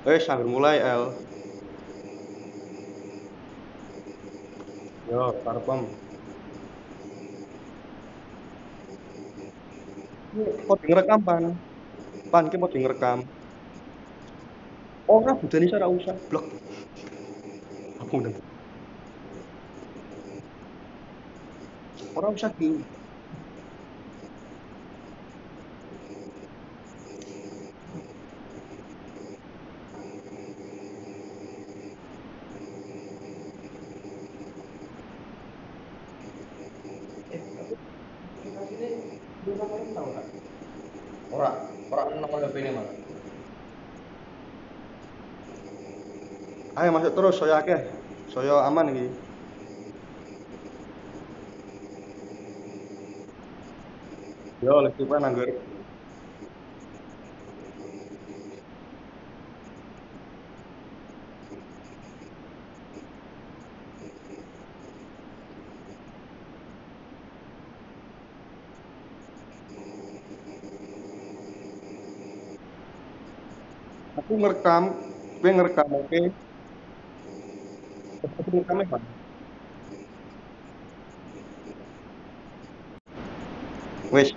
Sambil mulai El. Yo, parfum. Kok ngerekam pan? Pan ki mau ngerekam. Ora budani ora usah. Blok. Aku udah. Ora usah ki. Ora, ora nang HP-ne malah. Ayo masuk terus saya akeh. Saya aman iki. Yo, listipan anggar. Aku ngerekam, kowe ngerekam oke. Aku ngerekam Pan. Wis.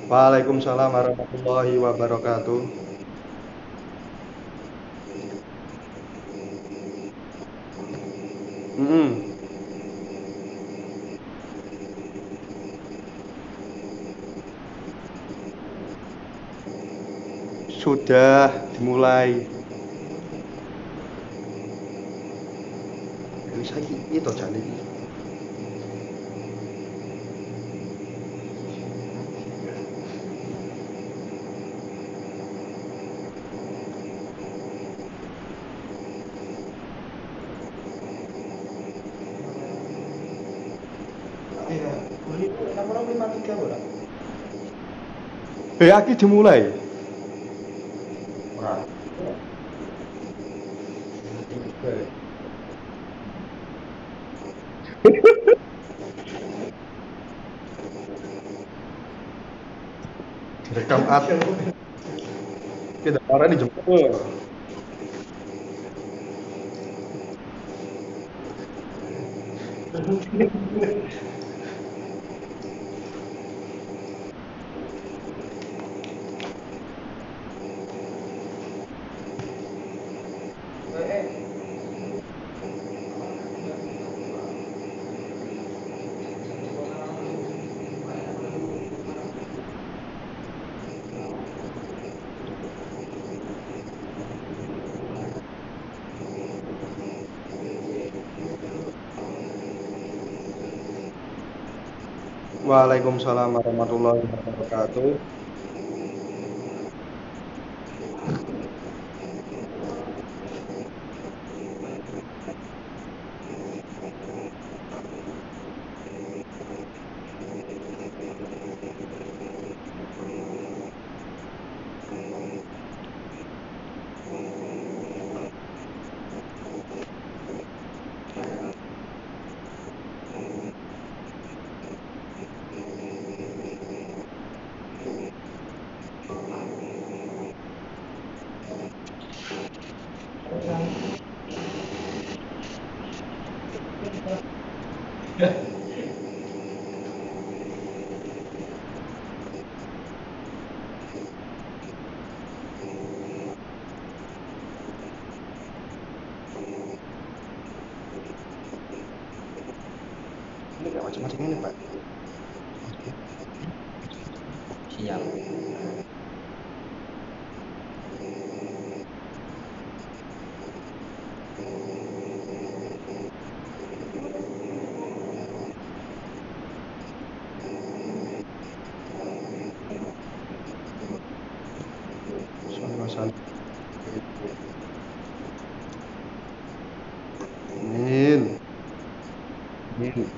Waalaikumsalam warahmatullahi wabarakatuh. Mm-mm. Sudah dimulai. Ini saiki itu jane iki. Iya, ini nomor 53 ora? Aki dimulai. Ora. Direkam at. Kita parah dijemput. Waalaikumsalam warahmatullahi wabarakatuh. Ini kayak macam-macam ini, Pak. Siap. Soal masalah. Amin. Amin.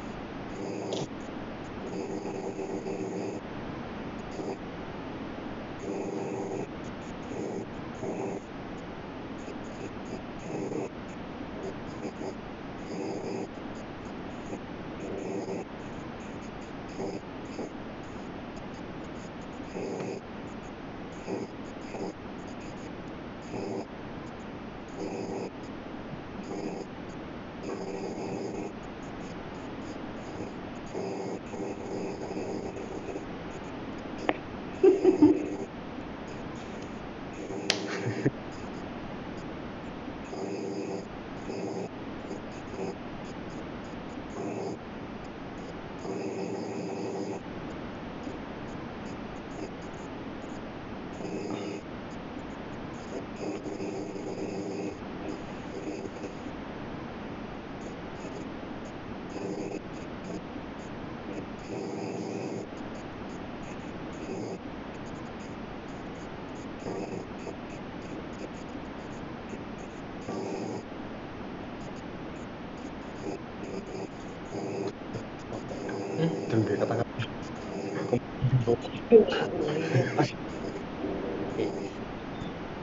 dan kayak kata-kata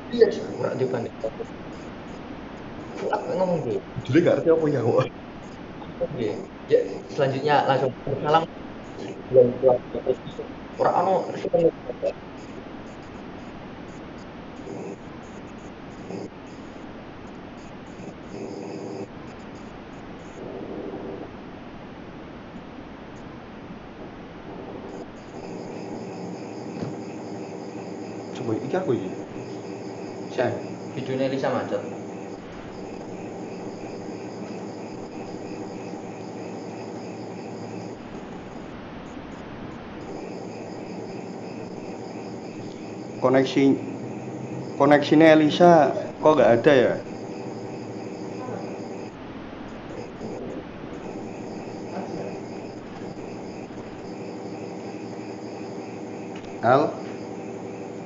Iya, ora dibanding. Aku ngomong deh. jujur gak ngerti apa ya kok. Oke. Ya, selanjutnya langsung salam dan ora ono respon. Coba iki aku iki. Sian, videonya Lisa macet. Koneksi koneksinya Elisa kok gak ada ya? Al,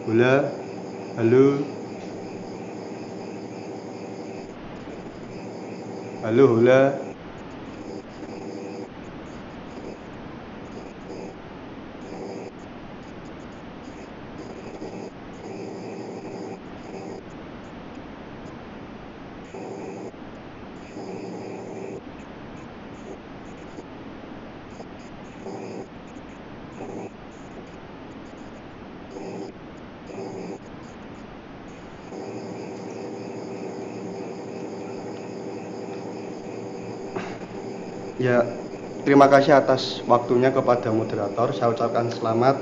Hula, halo, halo Hula. Ya, terima kasih atas waktunya kepada moderator. Saya ucapkan selamat.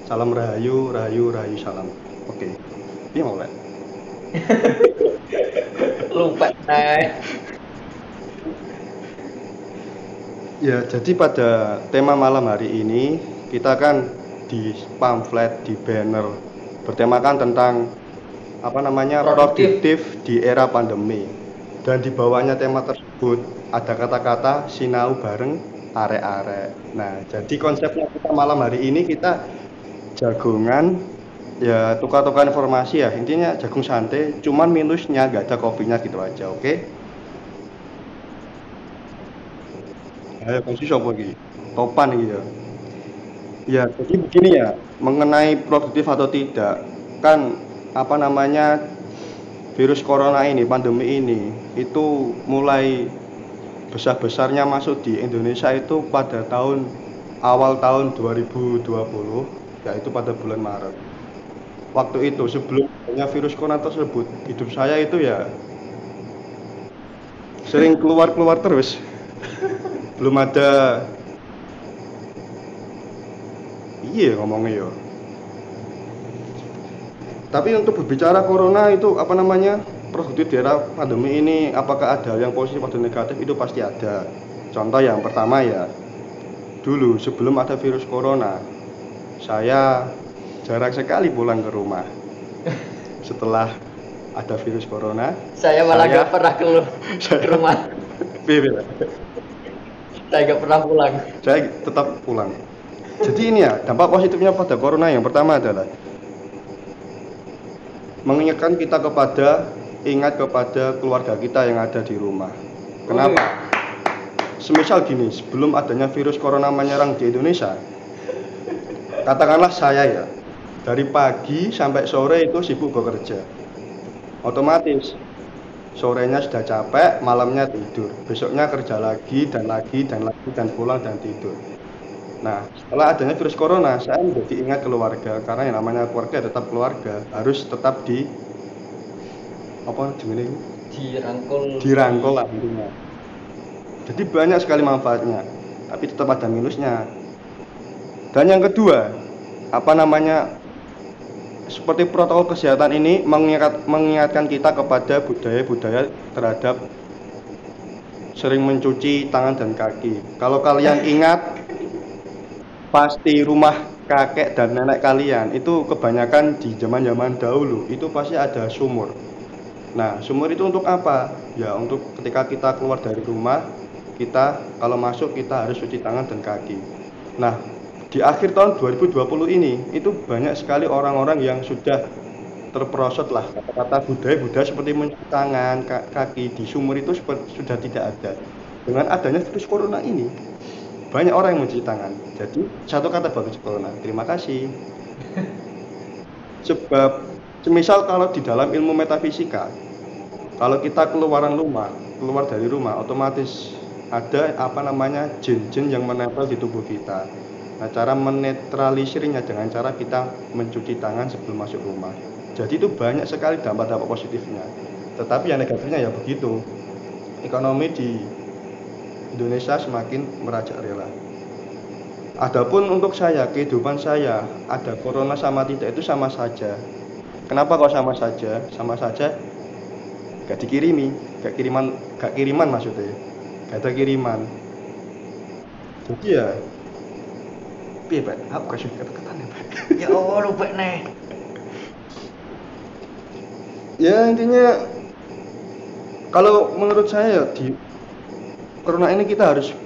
Salam rahayu, rahayu, rahayu salam. Oke. Ini mau Lek? Lupa. Ya, jadi pada tema malam hari ini kita kan di pamflet, di banner bertemakan tentang apa namanya produktif di era pandemi. Dan di bawahnya tema tersebut ada kata-kata sinau bareng arek-arek. Nah, jadi konsepnya kita malam hari ini kita jagongan ya tukar-tukar informasi ya. Intinya jagung santai, cuman minusnya gak ada kopinya gitu aja, oke? Ayo kunci siapa lagi? Topan gitu ya. Ya, jadi begini ya, mengenai produktif atau tidak, kan apa namanya virus corona ini, pandemi ini, itu mulai besar-besarnya masuk di Indonesia itu pada awal tahun 2020, yaitu pada bulan Maret. Waktu itu sebelum adanya virus corona tersebut, hidup saya itu ya sering keluar-keluar terus. Belum ada iya ngomongnya ya. Tapi untuk berbicara corona itu apa namanya produktif di era pandemi ini, apakah ada yang positif atau negatif, itu pasti ada. Contoh yang pertama ya, dulu sebelum ada virus corona, saya jarang sekali pulang ke rumah. Setelah ada virus corona, Saya malah gak pernah ke rumah. Saya gak pernah pulang. Saya tetap pulang. Jadi ini ya, dampak positifnya pada corona yang pertama adalah mengingatkan kita ingat kepada keluarga kita yang ada di rumah. Kenapa? Semisal gini, sebelum adanya virus corona menyerang di Indonesia, katakanlah saya ya, dari pagi sampai sore itu sibuk bekerja. Otomatis sorenya sudah capek, malamnya tidur. Besoknya kerja lagi dan lagi dan lagi dan pulang dan tidur. Nah, setelah adanya virus corona, saya menjadi ingat keluarga, karena yang namanya keluarga tetap keluarga, harus tetap dirangkul lah intinya. Jadi banyak sekali manfaatnya, tapi tetap ada minusnya. Dan yang kedua, seperti protokol kesehatan ini mengingatkan kita kepada budaya-budaya terhadap sering mencuci tangan dan kaki. Kalau kalian ingat, pasti rumah kakek dan nenek kalian itu kebanyakan di zaman-zaman dahulu itu pasti ada sumur. Nah, sumur itu untuk apa? Ya, untuk ketika kita keluar dari rumah, kita kalau masuk kita harus cuci tangan dan kaki. Nah, di akhir tahun 2020 ini itu banyak sekali orang-orang yang sudah terperosot lah kata-kata budaya-budaya seperti mencuci tangan, kaki di sumur itu sudah tidak ada. Dengan adanya virus corona ini, banyak orang yang mencuci tangan. Jadi satu kata bagus corona, terima kasih. Sebab semisal kalau di dalam ilmu metafisika, kalau kita keluar dari rumah, otomatis ada jin-jin yang menempel di tubuh kita. Nah, cara menetralisirnya dengan cara kita mencuci tangan sebelum masuk rumah. Jadi itu banyak sekali dampak-dampak positifnya. Tetapi yang negatifnya ya begitu. Ekonomi di Indonesia semakin merajalela. Adapun untuk saya, kehidupan saya, ada corona sama tidak itu sama saja. Kenapa kok sama saja? Sama saja gak dikirimi, gak kiriman maksudnya. Gak ada kiriman. Jadi ya piye, Pak? Aku kasih ketan ya, Pak. Ya Allah, lupa nih. Ya intinya kalau menurut saya di corona ini kita harus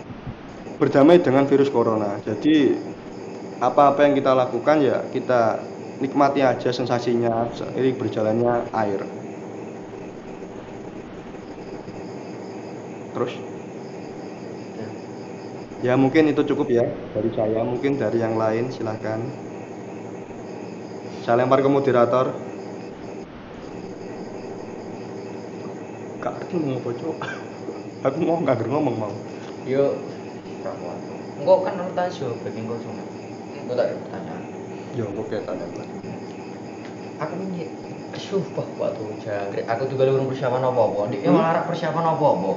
berdamai dengan virus corona. Jadi apa-apa yang kita lakukan ya kita nikmati aja sensasinya seiring berjalannya air. Terus ya mungkin itu cukup ya dari saya, mungkin dari yang lain silahkan. Saya lempar ke moderator. Kak Arti mau bocok. Aku mau nggak ngomong mau. Yo, engkau kan nonton show, bikin kau cuma. Engkau tak ada pertanyaan. Ya oke tanya. Aku ini sumpah waktu jangkrik. Aku juga belum persiapan apa-apa. Dia malah persiapan apa-apa.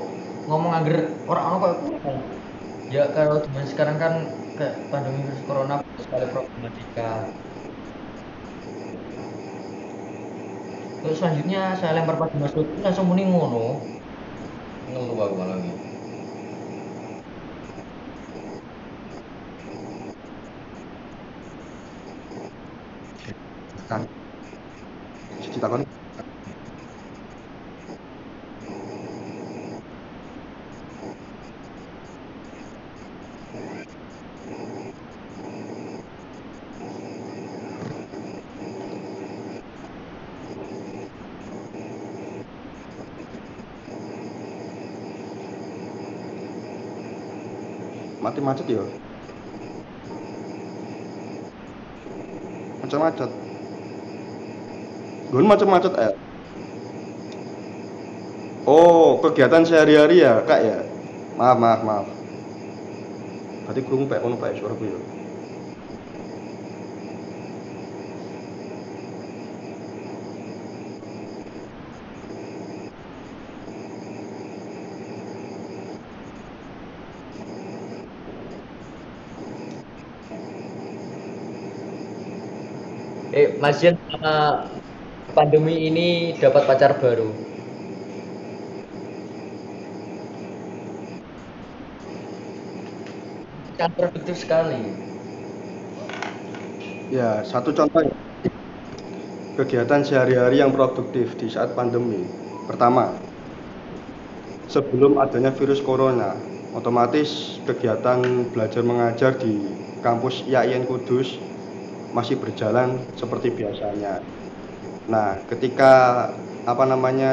Ngomong angger orang apa aku. Ya kalau zaman sekarang kan kayak pandemi virus corona sekali problematika. Terus selanjutnya saya lempar pada Mas Lutfi langsung muni ngono. Ngeluh aku malah lagi. Kan siji takon. Mati macet ya. Macet-macet. Gun macet-macet Oh, kegiatan sehari-hari ya, Kak ya. Maaf. Berarti krungu Pak, ngono Pak suaraku ya. Mas Jen selama pandemi ini dapat pacar baru. Kan produktif sekali. Ya, satu contoh ya. Kegiatan sehari-hari yang produktif di saat pandemi. Pertama, sebelum adanya virus corona, otomatis kegiatan belajar mengajar di kampus IAIN Kudus masih berjalan seperti biasanya. Nah, ketika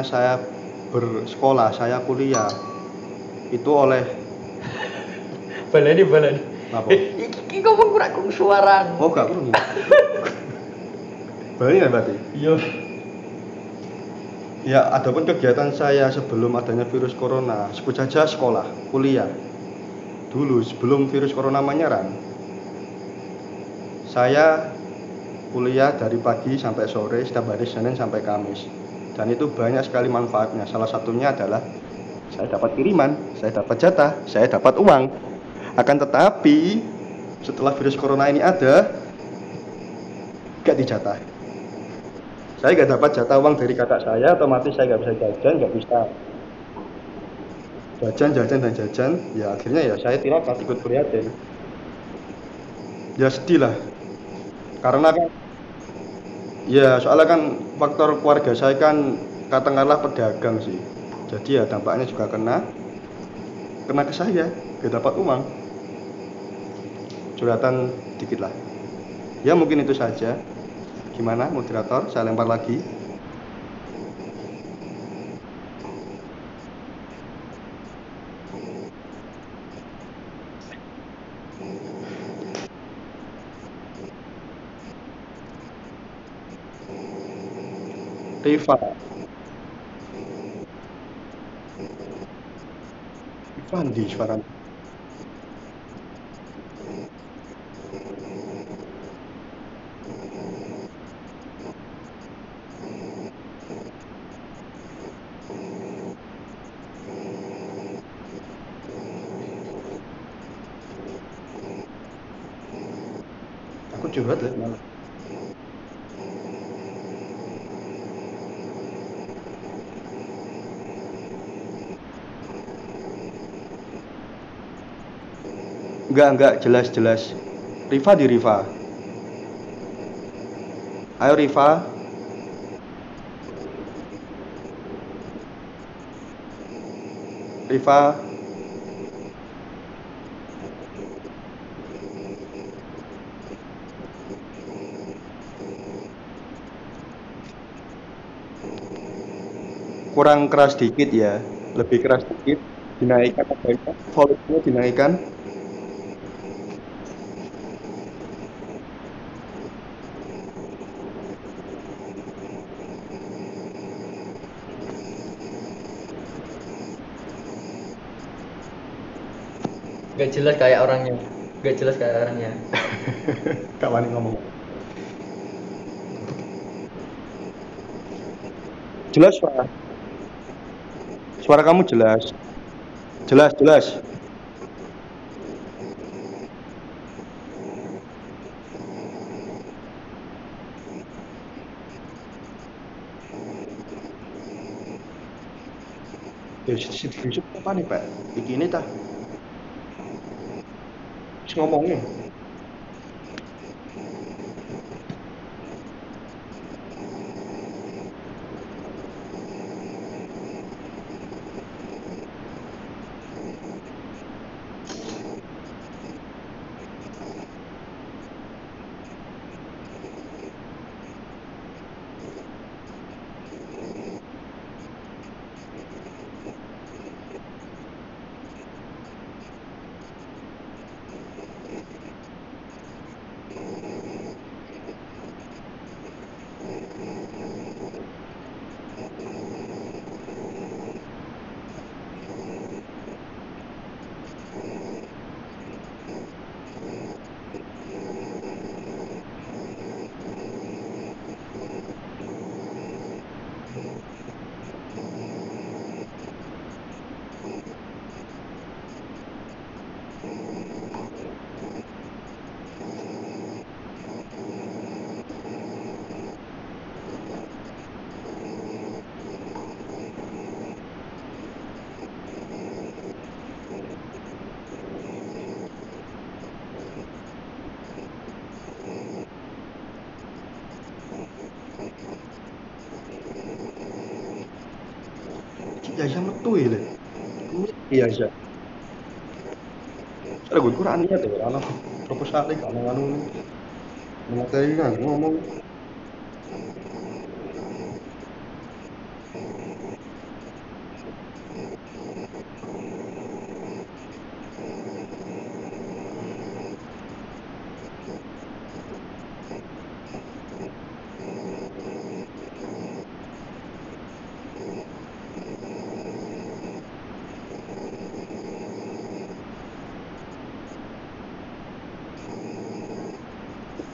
saya bersekolah, saya kuliah, itu oleh Baleni. apa? Iki ngomong kurang suara. Oh, gak perlu. Balik ya berarti? Iya. Ya, adapun kegiatan saya sebelum adanya virus corona, sebut saja sekolah, kuliah. Dulu sebelum virus corona menyerang, saya kuliah dari pagi sampai sore, setiap hari Senin sampai Kamis. Dan itu banyak sekali manfaatnya. Salah satunya adalah saya dapat kiriman, saya dapat jatah, saya dapat uang. Akan tetapi setelah virus corona ini ada, gak dijatah. Saya gak dapat jatah uang dari kakak saya, otomatis saya gak bisa jajan, gak bisa jajan. Ya akhirnya ya saya tirakat ikut prihatin. Ya sedih lah. Karena kan ya soalnya kan faktor keluarga saya kan katakanlah pedagang sih. Jadi ya dampaknya juga kena ke saya, gak dapat uang. Curhatan dikit lah. Ya mungkin itu saja. Gimana moderator? Saya lempar lagi. Riva. Riva di suara. Aku curhat lah malah. Enggak, jelas jelas. Riva di Riva. Ayo Riva, Riva. Kurang keras dikit ya, lebih keras dikit. Dinaikkan apa itu? Volumenya dinaikkan. Gak jelas kayak orangnya. Gak jelas kayak orangnya. Gak wani ngomong. Jelas suara. Suara kamu jelas. Jelas jelas. Ya situ Yusuf apa nih Pak? Iki ini tah. Wis ngomongnya. Ya ya metu ya le. Iya iya. Ada gue kurang niat ya, ana proposal iki ana anu materi kan ngomong.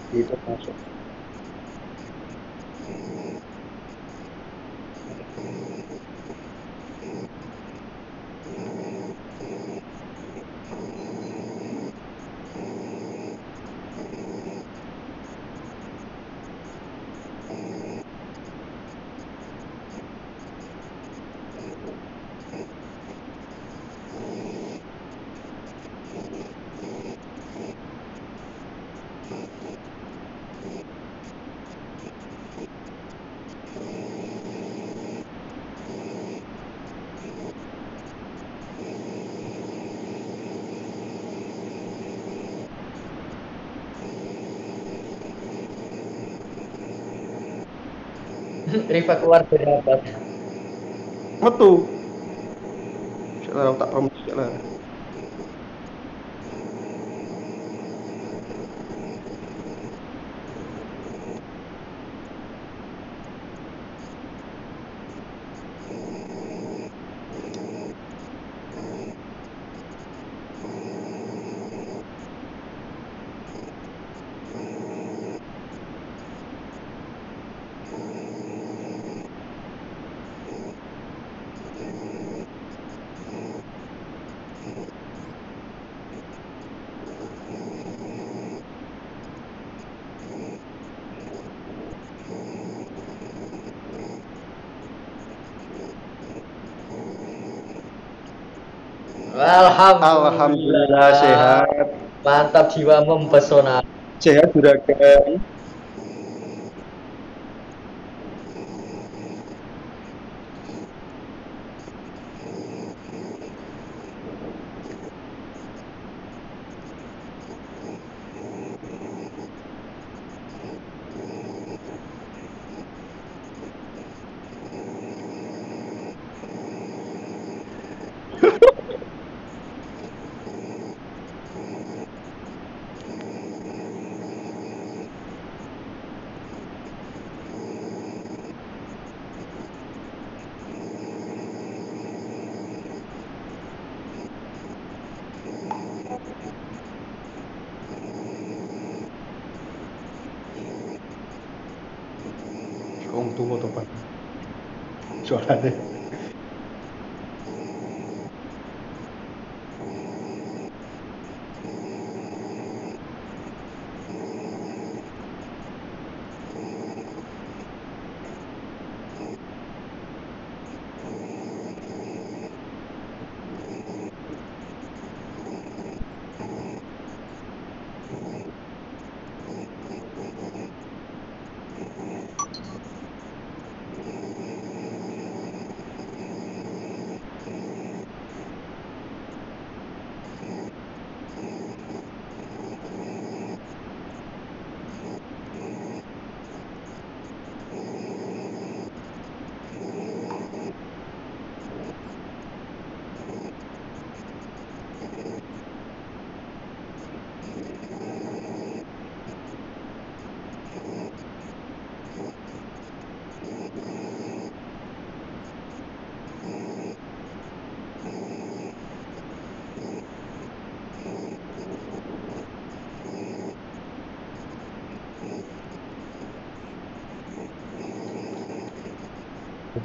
Itu masuk. Riva keluar dari rapat. Metu. Sik lah tak promosi sik lah. Alhamdulillah Alhamdulillah. sehat. Mantap, jiwa mempesona. Sehat juragan. Om tunggu topan. Suaranya.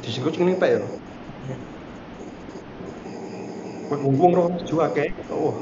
Disinggung ini Pak ya. Kowe ngomong roh juga akeh. Oh.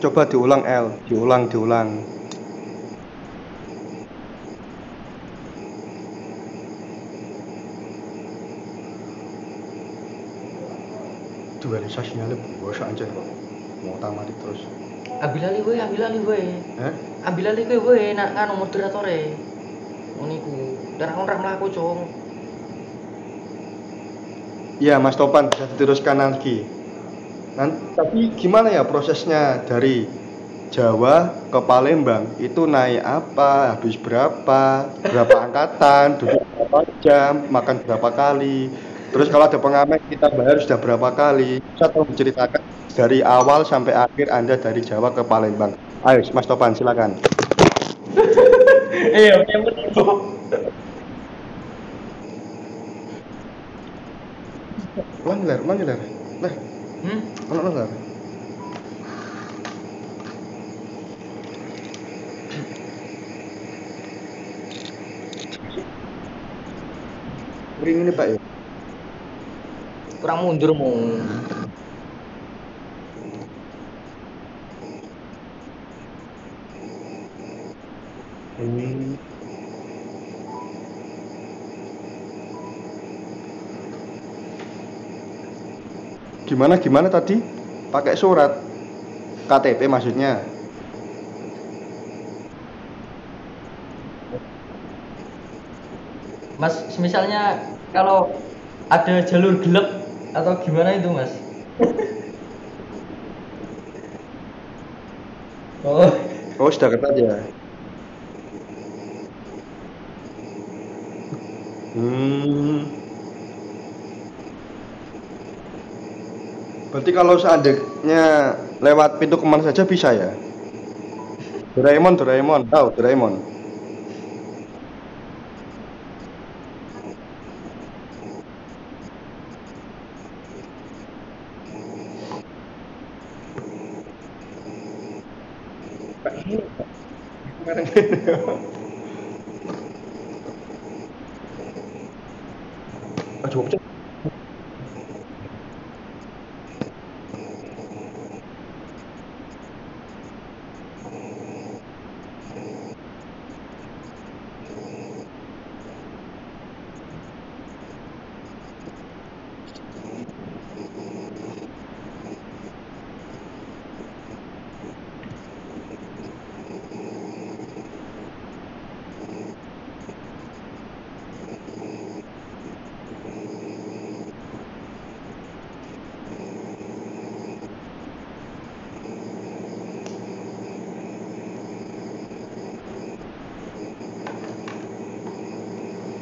Coba diulang L, diulang. Dualisasinya bosok aja kok. Mau tamati terus. Ambil alih we. Eh? Ambil alih kowe we nak nganu moderatore. Ngono iku. Darah kon ra mlaku, Cung. Iya Mas Topan bisa diteruskan lagi. Tapi gimana ya prosesnya dari Jawa ke Palembang itu naik apa, habis berapa angkatan, duduk berapa jam, makan berapa kali. Terus kalau ada pengamen kita bayar sudah berapa kali. Bisa tolong diceritakan dari awal sampai akhir Anda dari Jawa ke Palembang. Ayo Mas Topan silakan. Iya, yang bener. Ulangi ler. Nah, ono ler. Ring ini Pak ya. Kurang mundur mu. Gimana tadi? Pakai surat KTP maksudnya. Mas, misalnya kalau ada jalur gelap atau gimana itu, Mas? Oh, Oh, sudah ketat ya. Hmm. Berarti kalau seandainya lewat pintu kemana saja bisa ya? Doraemon, Doraemon, tahu Doraemon. Ah, Jogja.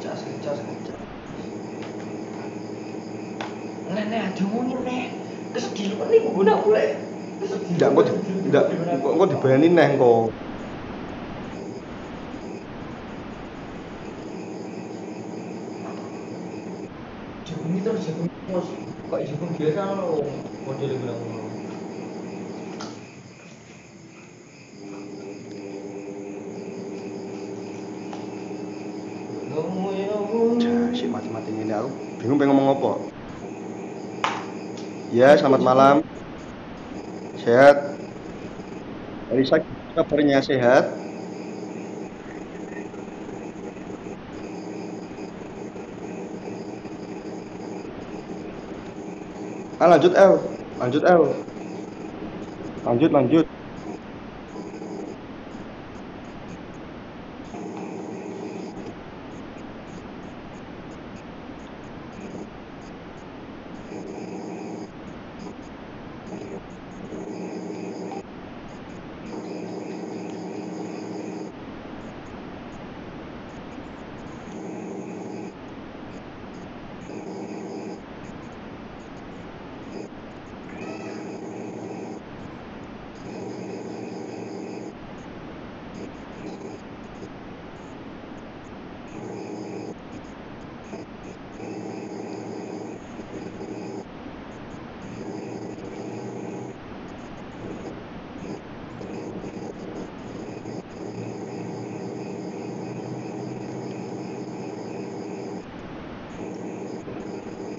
cas, cas, cas. Nenek aja ngomongin nih. Terus di luar nih guna boleh. Terus di Enggak, luar enggak, kok dibayani neh kok. jagung itu harus jagung mus. Kok jagung biasa lo modelnya bilang ngono. Ngomongin Jasik ngomong. mati-mati ini aku bingung pengen ngomong apa. Ya, selamat malam. Sehat. Elisa, kabarnya sehat? Ah, lanjut El. Lanjut El. Lanjut, lanjut.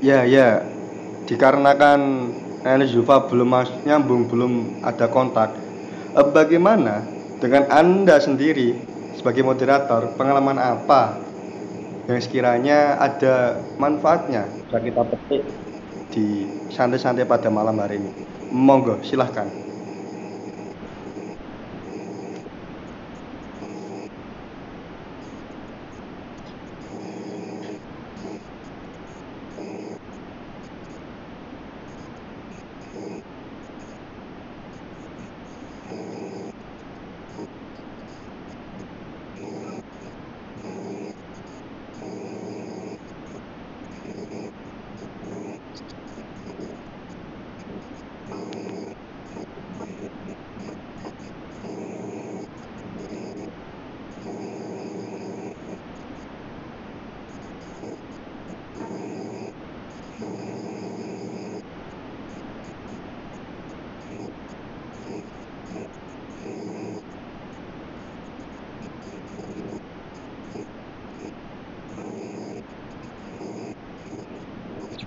Ya, ya. Dikarenakan Nenek Zulfa belum nyambung, belum ada kontak. Bagaimana dengan Anda sendiri sebagai moderator? Pengalaman apa yang sekiranya ada manfaatnya bisa kita petik di santai-santai pada malam hari ini? Monggo, silahkan.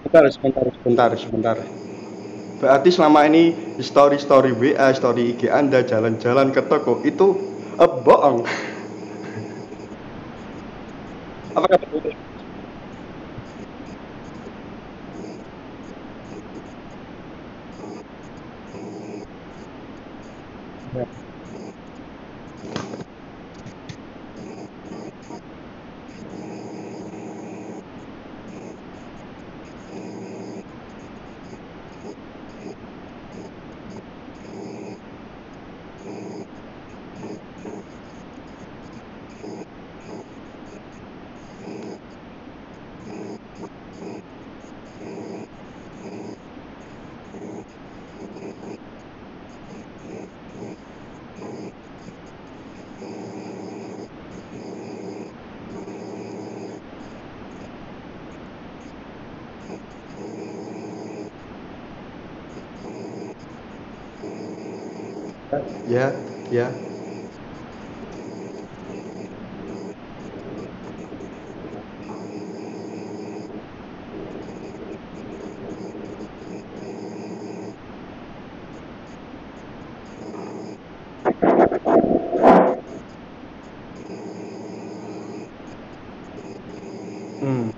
Sebentar, sebentar, sebentar, sebentar. Berarti selama ini story-story WA, story IG Anda jalan-jalan ke toko itu bohong. Apakah betul? Ya, ya. Hmm.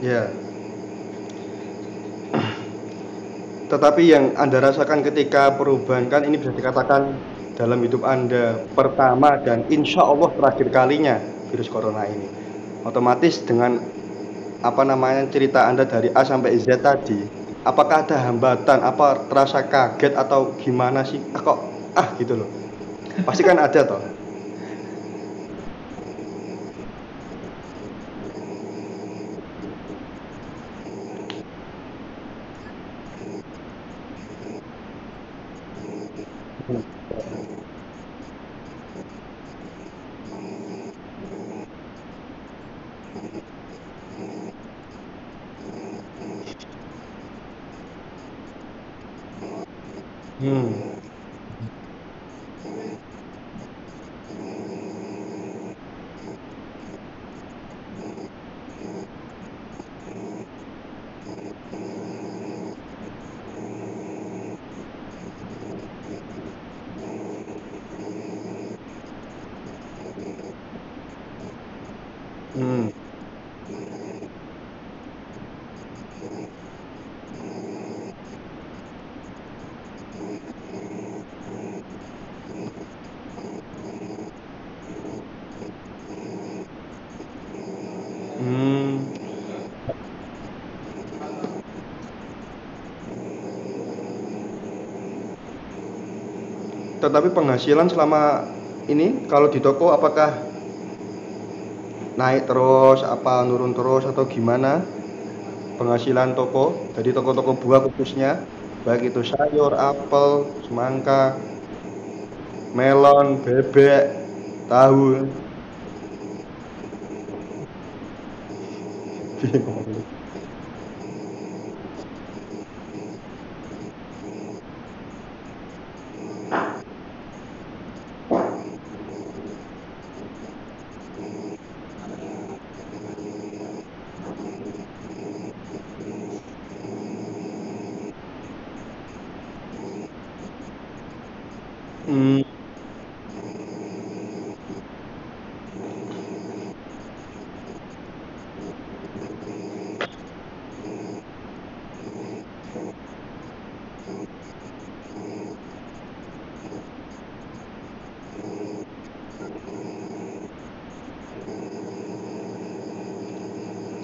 Ya. Tetapi yang Anda rasakan ketika perubahan kan ini bisa dikatakan dalam hidup Anda pertama dan insya Allah terakhir kalinya virus corona ini. Otomatis dengan apa namanya cerita Anda dari A sampai Z tadi, apakah ada hambatan, apa terasa kaget atau gimana sih? Ah, kok gitu loh. Pasti kan ada toh. Hmm. Hmm. Hmm. Tetapi penghasilan selama ini kalau di toko apakah naik terus, apa nurun terus atau gimana? Penghasilan toko, jadi toko-toko buah khususnya, baik itu sayur, apel, semangka, melon, bebek, tahu. Hmm,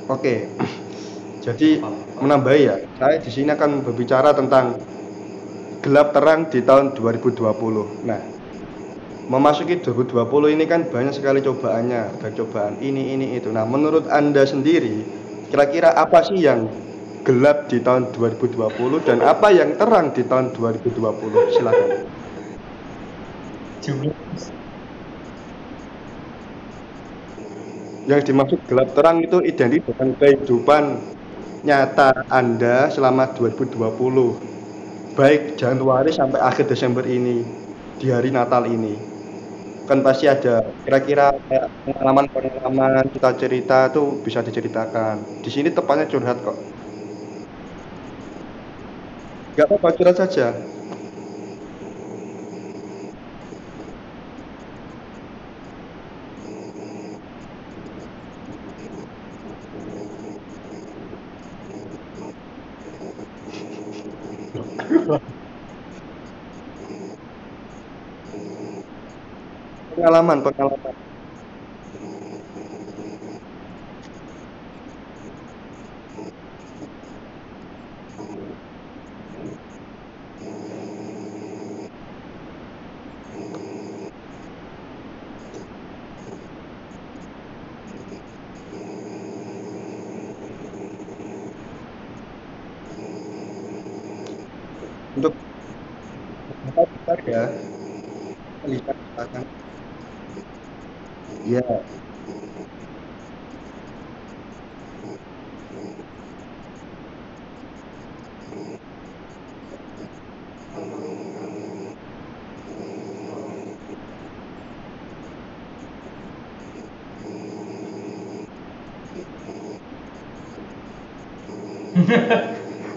oke. Jadi menambah ya, saya di sini akan berbicara tentang gelap terang di tahun 2020. Nah, memasuki 2020 ini kan banyak sekali cobaannya, ada cobaan ini itu. Nah, menurut Anda sendiri, kira-kira apa sih yang gelap di tahun 2020 dan apa yang terang di tahun 2020? Silakan. Jumlah. Yang dimaksud gelap terang itu identik dengan kehidupan nyata Anda selama 2020, baik Januari sampai akhir Desember ini, di hari Natal ini. Kan pasti ada kira-kira kayak pengalaman-pengalaman cerita-cerita tuh bisa diceritakan. Di sini tepatnya curhat kok. Gak apa-apa curhat saja. pengalaman, pengalaman. Untuk besar ya, lihat misalkan, iya.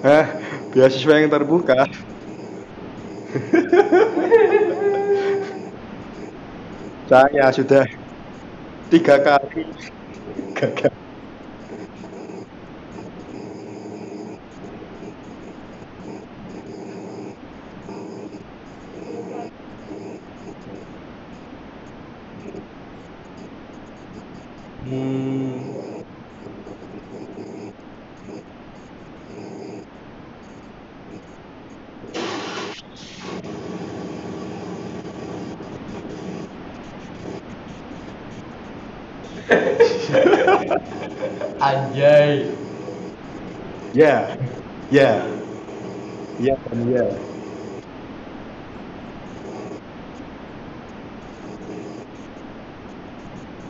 Eh, beasiswa yang terbuka. Saya sudah 3 kali gagal. Hmm. Anjay. Ya, ya, ya, dan ya.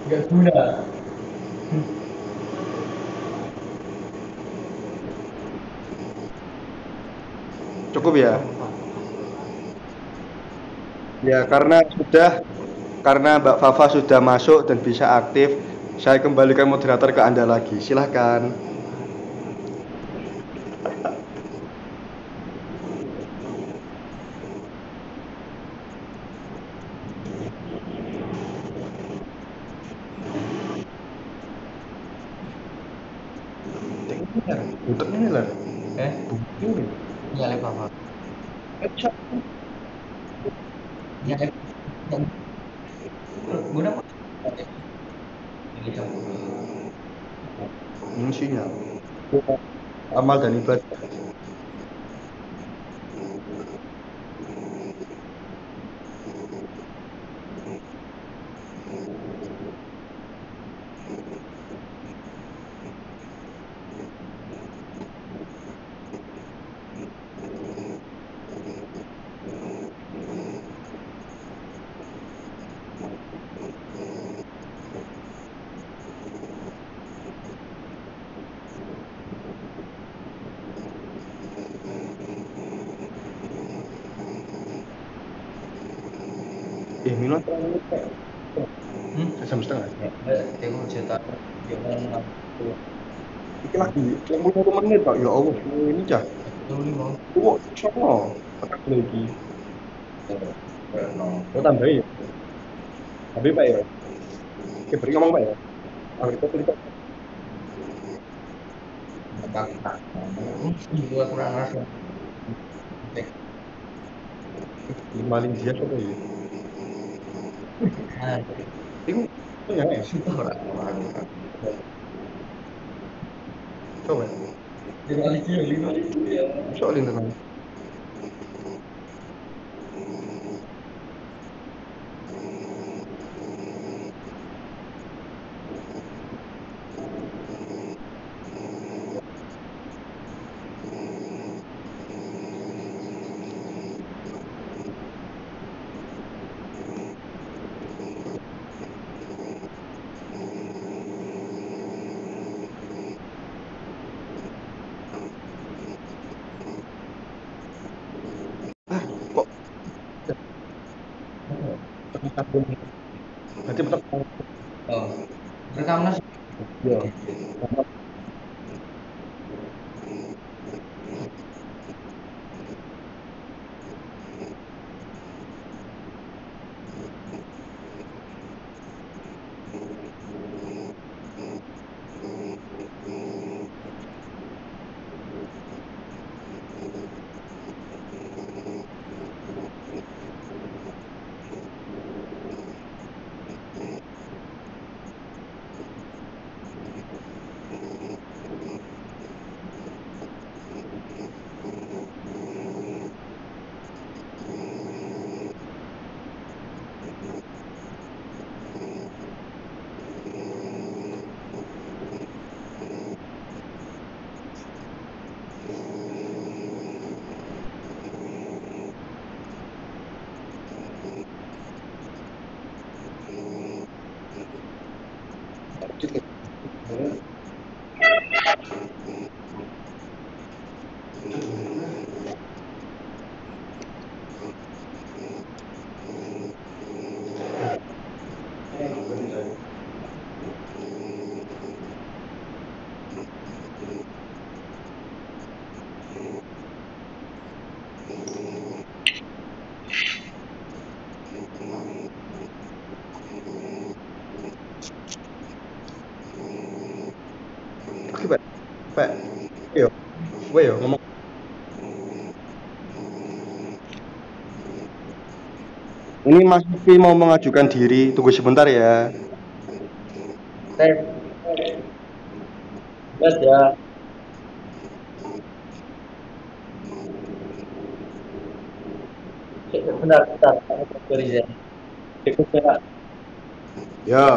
Nggak guna. Cukup ya. Ya, karena Mbak Fafa sudah masuk dan bisa aktif, saya kembalikan moderator ke Anda lagi. Silahkan. Untuk ini lah. Eh, Ini. nyalek apa? Nyalek. Guna apa? Ini campur. Ini sinyal. Amal dan ibadah. Minum terlalu banyak. Jam setengah. Tengok cerita jangan Iki lagi 30 menit Pak. Ya Allah, ini cah. dulu nih mau. Kok sono? Tekan lagi. No. Oh, tambahin ya. Tapi Pak ya. Oke, beri ngomong Pak ya. Aku itu cerita. Tak. Dua kurang rasa. Malaysia apa ya? Ah, Ini ya, ya. sudah orang. Coba. Lima lagi ya. Soalin tenan. Kok berarti tetap Oh, rekaman sih. ya. Pak. Pak. Yo, gue yo ngomong. Ini Mas Lutfi mau mengajukan diri. Tunggu sebentar ya. Tes, tes ya. Bentar, bentar. Sorry, Zen. Ikut ya. Ya.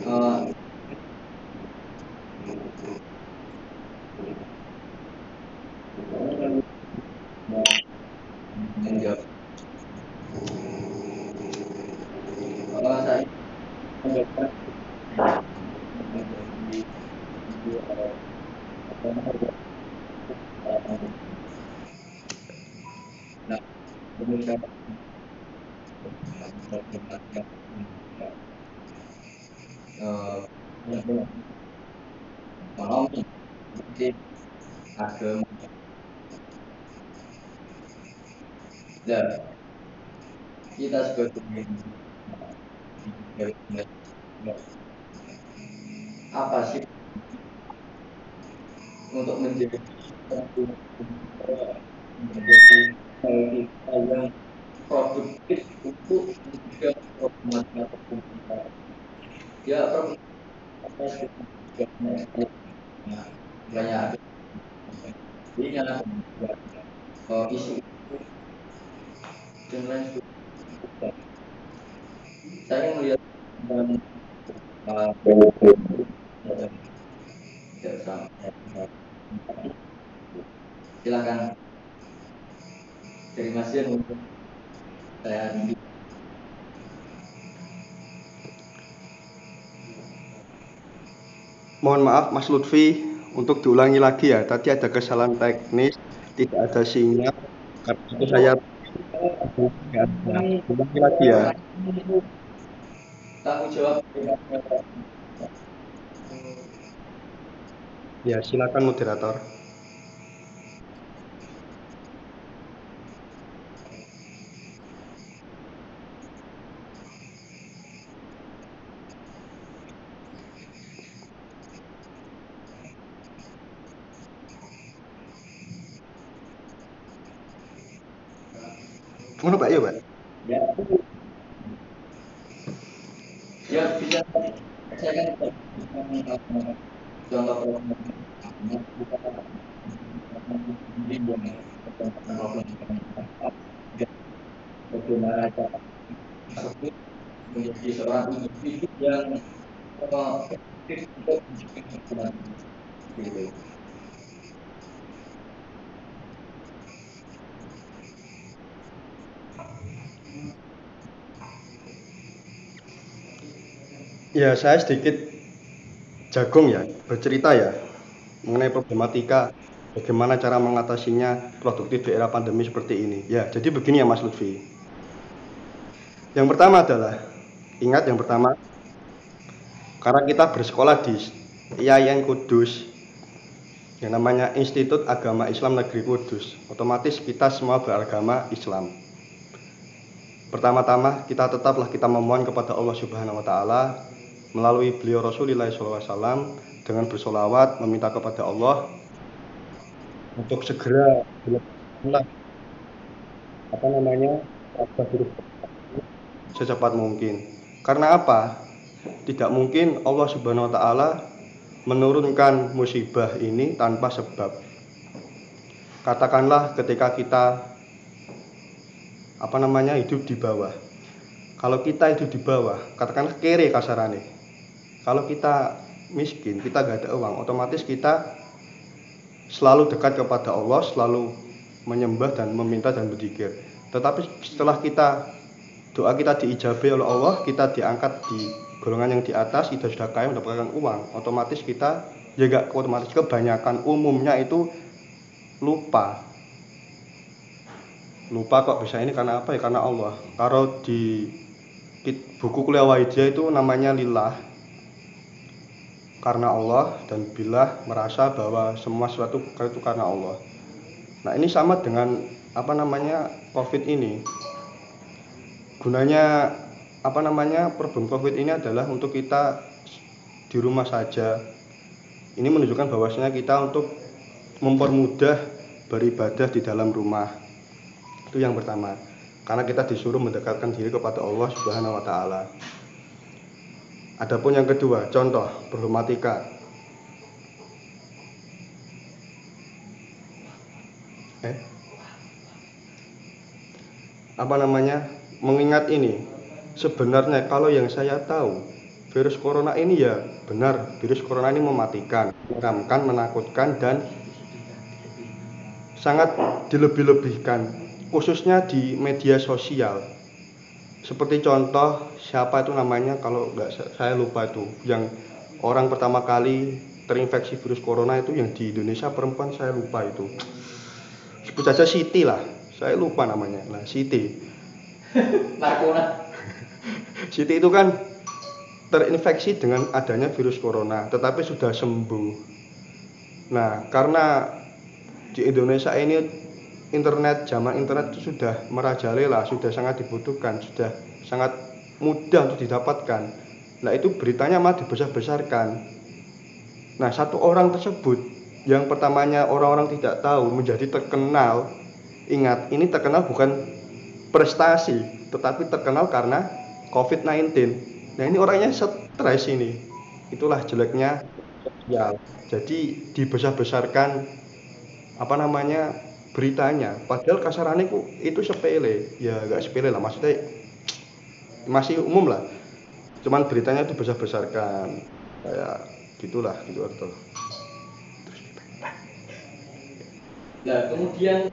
Eh, Menjawab. Saya menjawab. Nah, kemudian ekonomi, politik, agama, dan kita sebagai apa sih untuk menjadi menjadi kita yang produktif untuk menjaga masyarakat kita. Ya, produktivitas banyak ada isu dan lain sebagainya. Saya melihat dan silakan terima kasih untuk saya. Mohon maaf Mas Lutfi untuk diulangi lagi ya. Tadi ada kesalahan teknis, tidak ada sinyal. Karena itu saya ulangi lagi ya. Tanggung jawab. Ya, silakan moderator. Ngono Pak ya, Pak. Ya, ya bisa saya kan contoh bagaimana cara tersebut menjadi seorang individu yang efektif untuk menjaga gitu. Ya, saya sedikit jagung ya, bercerita ya mengenai problematika bagaimana cara mengatasinya produktif di era pandemi seperti ini. Ya, jadi begini ya Mas Lutfi. Yang pertama adalah, ingat yang pertama, karena kita bersekolah di IAIN Kudus, yang namanya Institut Agama Islam Negeri Kudus, otomatis kita semua beragama Islam. Pertama-tama kita memohon kepada Allah Subhanahu wa taala melalui beliau Rasulullah SAW dengan bersolawat meminta kepada Allah untuk segera dilepaskanlah wabah virus secepat mungkin. Karena apa? Tidak mungkin Allah Subhanahu wa taala menurunkan musibah ini tanpa sebab. Katakanlah ketika kita hidup di bawah. Kalau kita hidup di bawah, katakanlah kere kasarane. Kalau kita miskin, kita gak ada uang, otomatis kita selalu dekat kepada Allah, selalu menyembah dan meminta dan berzikir. Tetapi setelah doa kita diijabai oleh Allah, kita diangkat di golongan yang di atas, kita sudah kaya mendapatkan uang, otomatis kita juga otomatis kebanyakan umumnya itu lupa kok bisa ini karena apa ya, karena Allah. Kalau di buku kuliah Wahidiyah itu namanya lillah, karena Allah, dan billah, merasa bahwa semua sesuatu itu karena Allah. Nah, ini sama dengan COVID ini. Gunanya apa namanya, problem COVID ini adalah untuk kita di rumah saja. Ini menunjukkan bahwasanya kita untuk mempermudah beribadah di dalam rumah. Itu yang pertama. Karena kita disuruh mendekatkan diri kepada Allah Subhanahu wa taala. Adapun yang kedua, contoh problematika apa namanya? Mengingat ini, sebenarnya kalau yang saya tahu, virus corona ini ya benar, virus corona ini mematikan, menyeramkan, menakutkan dan sangat dilebih-lebihkan, khususnya di media sosial. Seperti contoh siapa itu namanya, kalau nggak saya lupa itu, yang orang pertama kali terinfeksi virus corona itu yang di Indonesia perempuan, saya lupa itu. Sebut saja Siti lah, saya lupa namanya. Nah, Siti. Siti itu kan terinfeksi dengan adanya virus corona, tetapi sudah sembuh. Nah, karena di Indonesia ini zaman internet itu sudah merajalela, sudah sangat dibutuhkan, sudah sangat mudah untuk didapatkan. Nah, itu beritanya malah dibesar-besarkan. Nah, satu orang tersebut yang pertamanya orang-orang tidak tahu menjadi terkenal. Ingat, ini terkenal bukan prestasi, tetapi terkenal karena COVID-19. Nah, ini orangnya stres ini. Itulah jeleknya sosial. Jadi dibesar-besarkan apa namanya, beritanya. Padahal kasarannya itu sepele. Ya nggak sepele lah, maksudnya masih umum lah. Cuman beritanya itu besar-besarkan. Kayak gitulah, gitu Arto. Nah, kemudian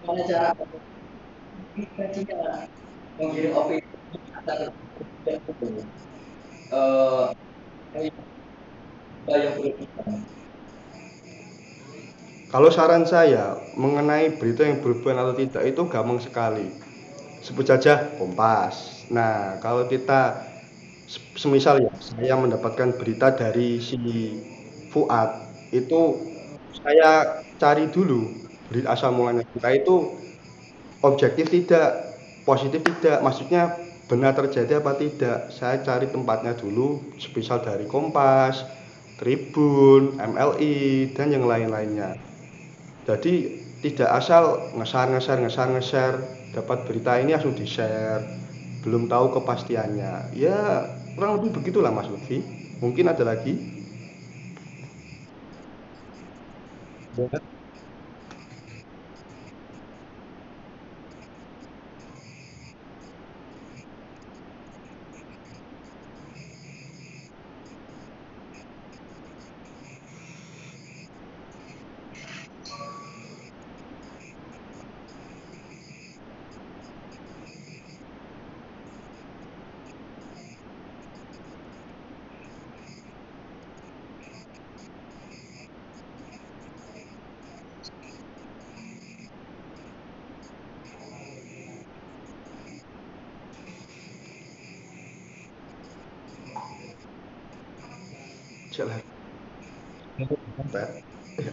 gimana cara mengirim opini agar eh yang berlebihan. Kalau saran saya mengenai berita yang berlebihan atau tidak itu gampang sekali. Sebut saja Kompas. Nah, kalau kita semisal ya saya mendapatkan berita dari si Fuad, itu saya cari dulu berita asal mulanya berita itu objektif tidak, positif tidak, maksudnya benar terjadi apa tidak. Saya cari tempatnya dulu, semisal dari Kompas, Tribun, MLI dan yang lain-lainnya. Jadi tidak asal nge-share, dapat berita ini langsung di-share, belum tahu kepastiannya. Ya kurang lebih begitulah Mas Lutfi. Mungkin ada lagi? Jelas.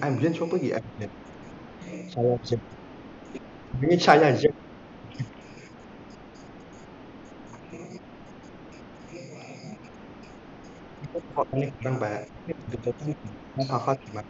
Ambience apa iki? Saya Z. Ini saya Z. Kok ini kurang Pak? Ini hafal gimana?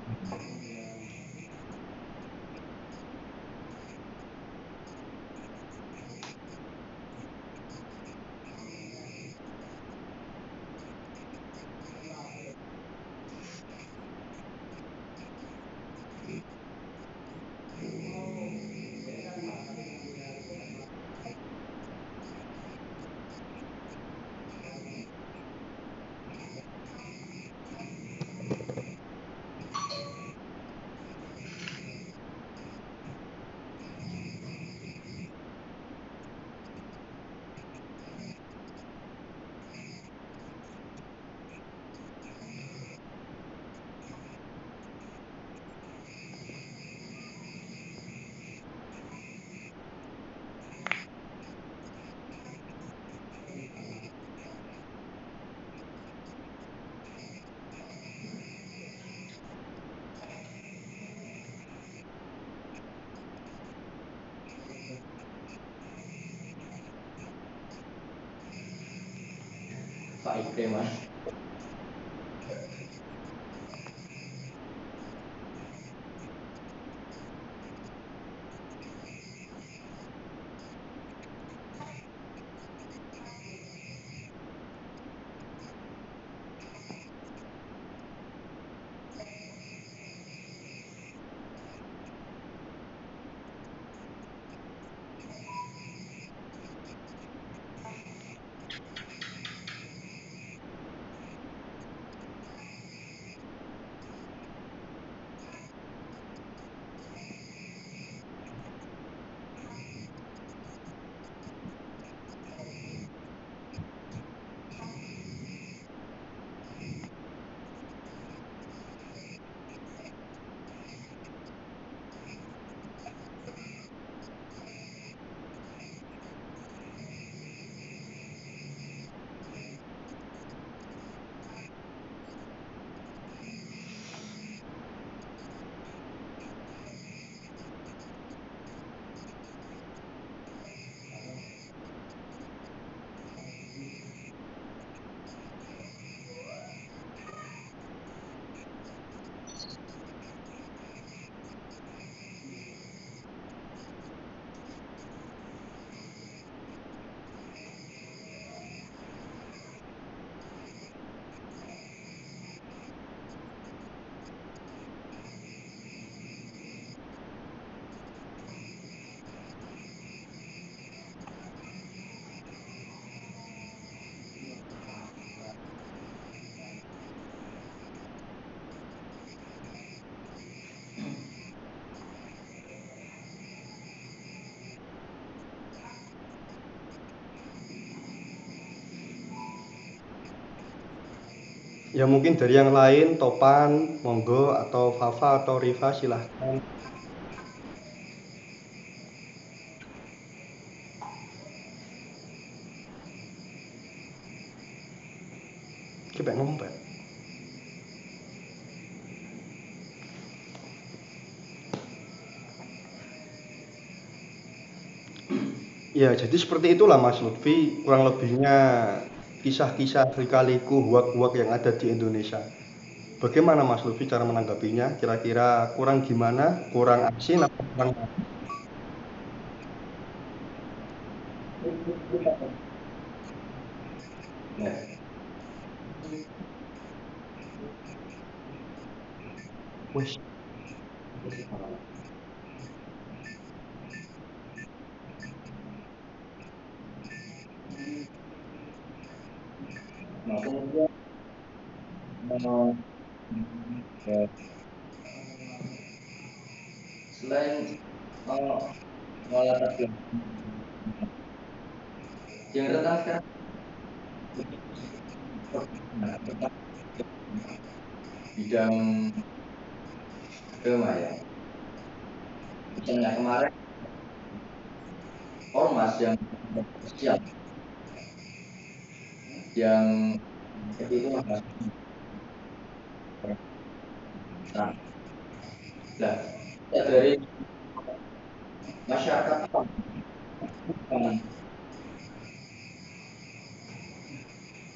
Pak Ikre mas. Ya mungkin dari yang lain, Topan, monggo, atau Fafa atau Riva silahkan. Kita ngomong Pak. Ya jadi seperti itulah Mas Lutfi, kurang lebihnya kisah-kisah lika-liku huak-huak yang ada di Indonesia. Bagaimana Mas Lutfi cara menanggapinya? Kira-kira kurang gimana? Kurang asin atau kurang wis? Nah, kemudian eh, ya, selain latar belakang yang rentan sekarang bidang agama ya. Misalnya kemarin ormas yang sosial yang seperti itu mas. Nah, nah, ya dari masyarakat apa?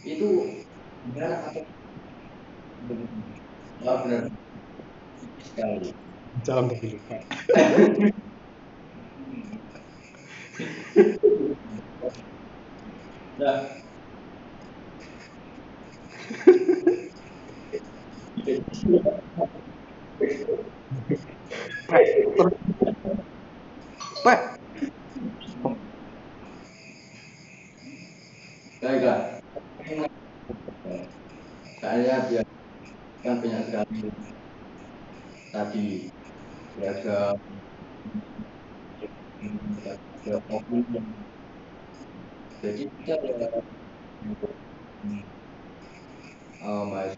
Itu benar atau oh, benar sekali. Jalan dulu Pak. Nah, Pak, baiklah. Saya dia kan banyak sekali tadi beragam jadi kita mas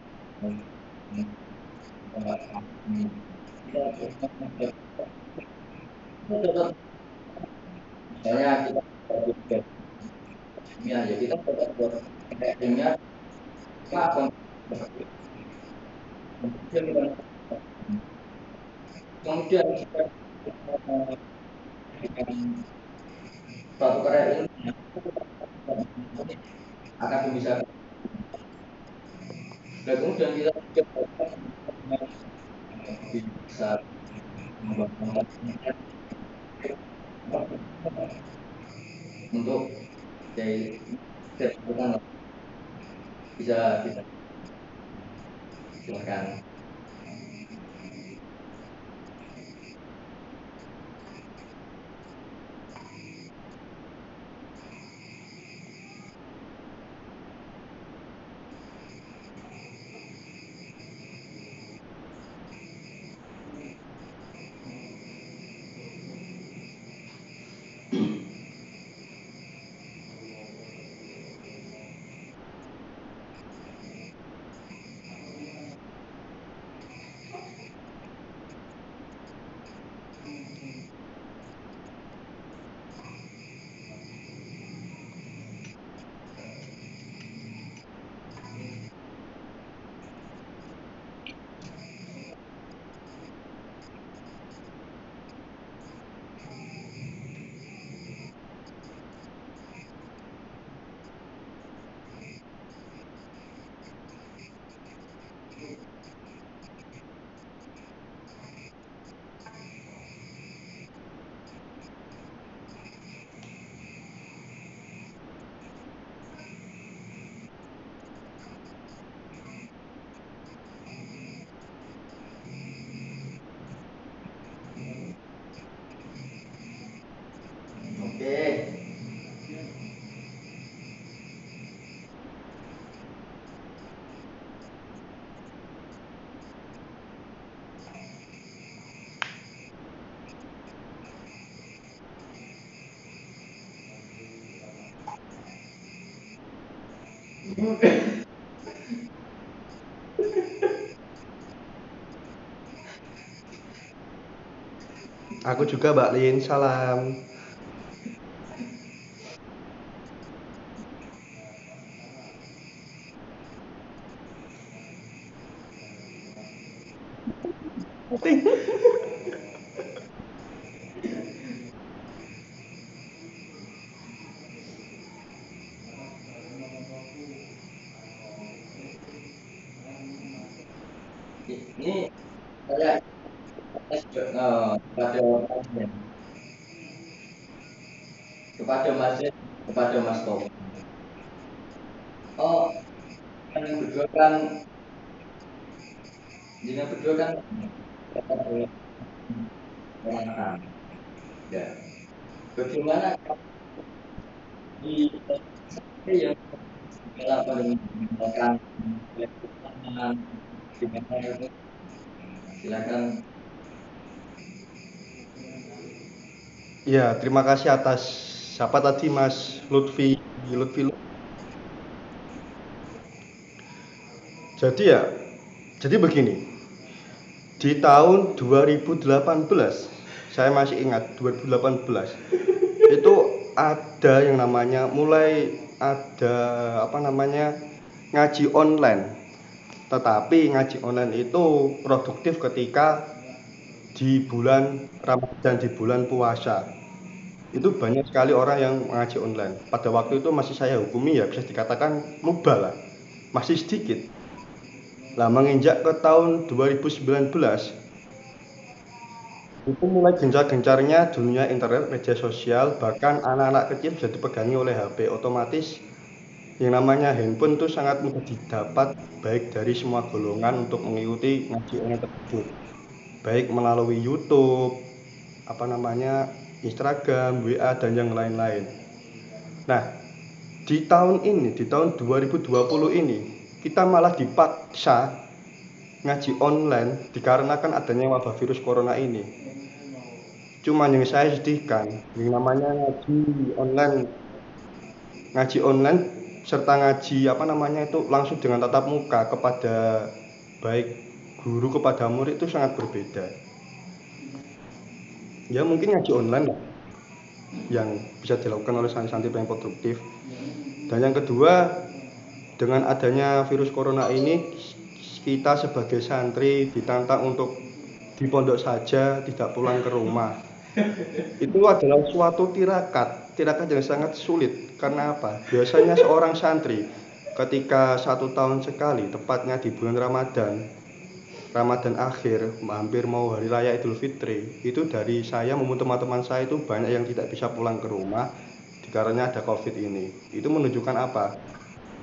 misalnya kita ya kita buat timnya apa kemudian suatu karya ini akan bisa Dan kemudian kita coba bisa mengembangkan untuk dari kesempatan bisa kita silakan. Oke. Aku juga Mbak Lin, salam. Ini saya kepada kepada Mas kepada Mas Tom. Oh, yang berdua kan, yang berdua kan orang. Ya. Bagaimana di yang apa dengan silakan. Ya, terima kasih atas siapa tadi Mas Lutfi. Jadi ya, jadi begini. Di tahun 2018, saya masih ingat 2018. Itu ada yang namanya mulai ada apa namanya ngaji online. Tetapi ngaji online itu produktif ketika di bulan Ramadan, di bulan puasa. Itu banyak sekali orang yang mengaji online. Pada waktu itu masih saya hukumi ya bisa dikatakan mubah lah. Masih sedikit. Lah menginjak ke tahun 2019 itu mulai gencar-gencarnya dunia internet, media sosial, bahkan anak-anak kecil bisa dipegangi oleh HP. Otomatis yang namanya handphone itu sangat mudah didapat baik dari semua golongan untuk mengikuti ngaji online tersebut. Baik melalui YouTube, apa namanya, Instagram, WA dan yang lain-lain. Nah, di tahun 2020 ini, kita malah dipaksa ngaji online dikarenakan adanya wabah virus corona ini. Cuman yang saya sedihkan, yang namanya ngaji online serta ngaji apa namanya itu langsung dengan tatap muka kepada baik guru kepada murid itu sangat berbeda. Ya mungkin ngaji online lah yang bisa dilakukan oleh santri-santri yang produktif. Dan yang kedua, dengan adanya virus corona ini kita sebagai santri ditantang untuk di pondok saja, tidak pulang ke rumah. Itu adalah suatu tirakat yang sangat sulit. Karena apa? Biasanya seorang santri ketika 1 tahun sekali, tepatnya di bulan Ramadan akhir, hampir mau hari raya Idul Fitri, itu dari saya maupun teman-teman saya itu banyak yang tidak bisa pulang ke rumah dikarenakan ada COVID ini. Itu menunjukkan apa?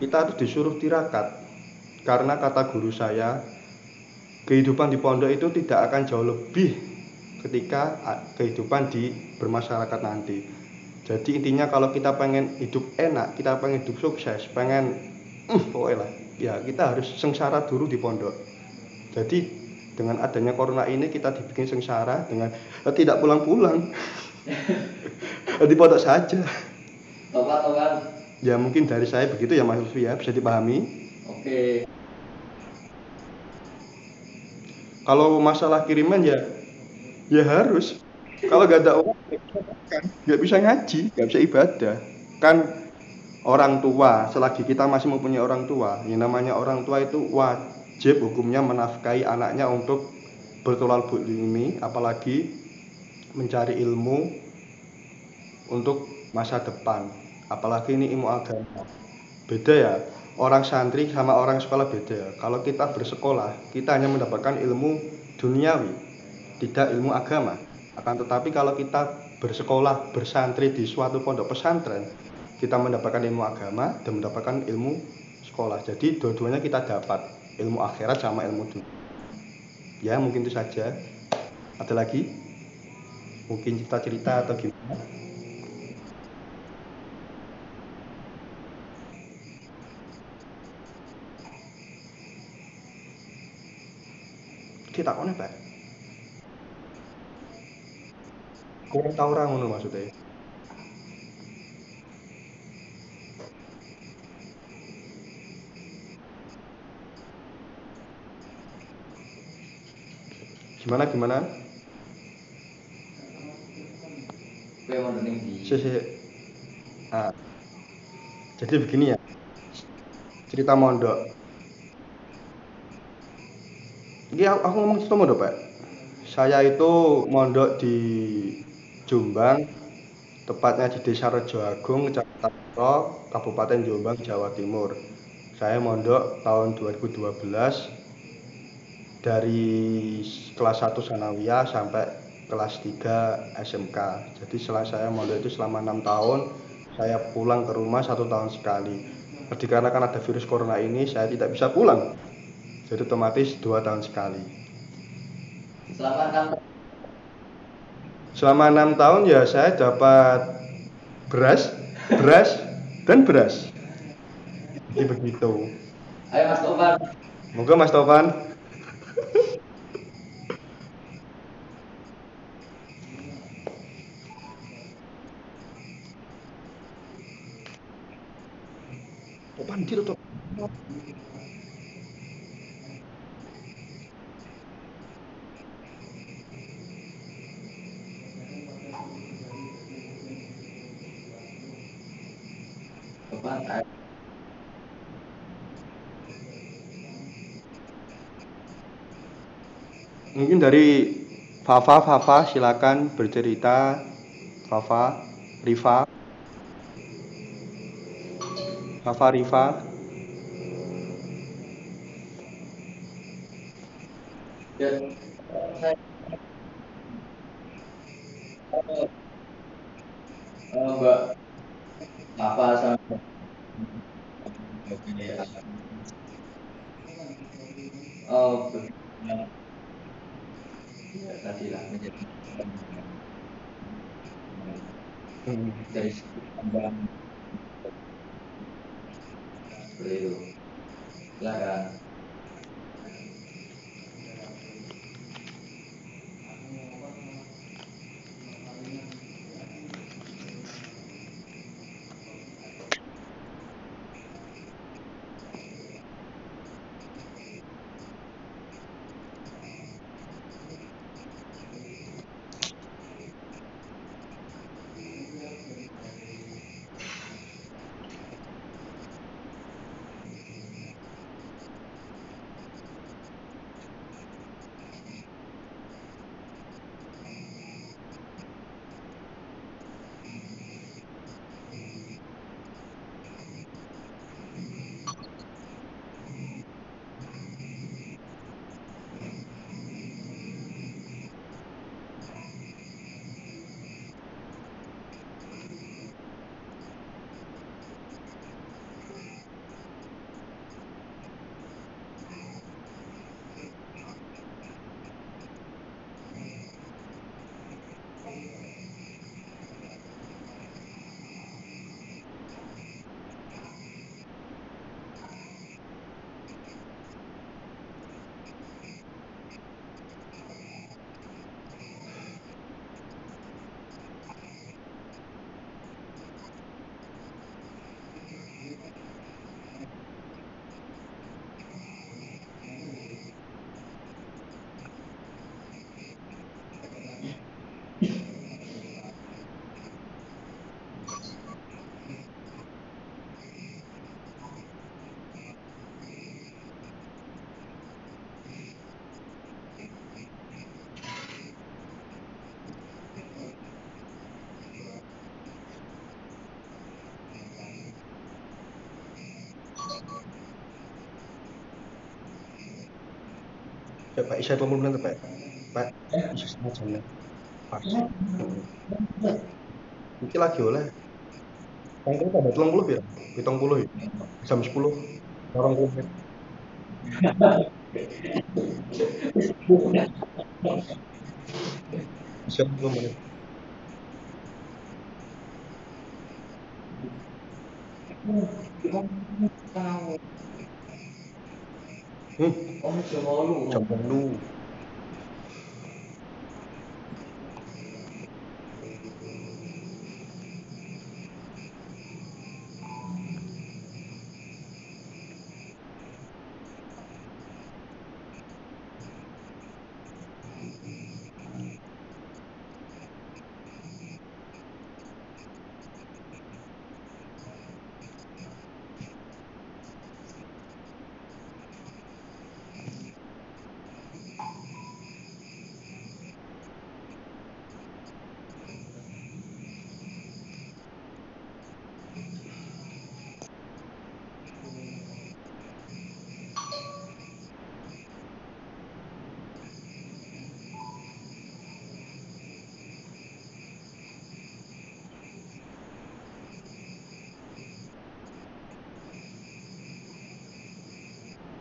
Kita harus disuruh tirakat, karena kata guru saya, kehidupan di pondok itu tidak akan jauh lebih ketika kehidupan di bermasyarakat nanti. Jadi intinya kalau kita pengen hidup enak, kita pengen hidup sukses, pengen pokoknya lah, ya kita harus sengsara dulu di pondok. Jadi dengan adanya corona ini kita dibikin sengsara dengan tidak pulang-pulang. Di pondok saja. Tobat. Ya mungkin dari saya begitu ya Mas Lutfi ya, bisa dipahami. Oke. Kalau masalah kiriman ya harus. Kalau nggak ada uang nggak bisa ngaji, nggak bisa ibadah. Kan orang tua, selagi kita masih mempunyai orang tua, yang namanya orang tua itu wajib hukumnya menafkahi anaknya untuk bertolak ilmi, apalagi mencari ilmu untuk masa depan, apalagi ini ilmu agama. Beda ya, orang santri sama orang sekolah beda ya. Kalau kita bersekolah, kita hanya mendapatkan ilmu duniawi, tidak ilmu agama. Akan tetapi kalau kita bersekolah, bersantri di suatu pondok pesantren, kita mendapatkan ilmu agama dan mendapatkan ilmu sekolah. Jadi dua-duanya kita dapat, ilmu akhirat sama ilmu dunia. Ya mungkin itu saja. Ada lagi? Mungkin cerita-cerita atau gimana? Kita kone Pak. Kurang tahu orang ngono maksudnya. Gimana? Kowe mau ning ndi? Sih. Ah, jadi begini ya, cerita mondok. Ini aku ngomong cerita mondok Pak. Saya itu mondok di Jombang, tepatnya di Desa Rejo Agung, Kecamatan Pro, Kabupaten Jombang, Jawa Timur. Saya mondok tahun 2012 dari kelas 1 Sanawiyah sampai kelas 3 SMK. Jadi setelah saya mondok itu selama 6 tahun, saya pulang ke rumah 1 tahun sekali. Dikarenakan ada virus corona ini, saya tidak bisa pulang. Jadi otomatis 2 tahun sekali. Selama 6 tahun ya saya dapat beras, dan beras. Jadi begitu. Ayo Mas Topan. Moga Mas Topan. Topan dito to. Topan. Mungkin dari Fafa silakan bercerita. Fafa, Rifa. Ya, saya Mbak apa sama oh ya, tadi lah menjadi dari segi tambahan seperti itu. Silakan. Ya Pak, isih 20 menit Pak. Pak, isih setengah jam nih. Pas. Iki lagi oleh. Tanggal tambah 30 ya? 70 ya? Jam 10. 20 menit. Isih 20 menit. Hmm, Oh, jam 8. jam 8.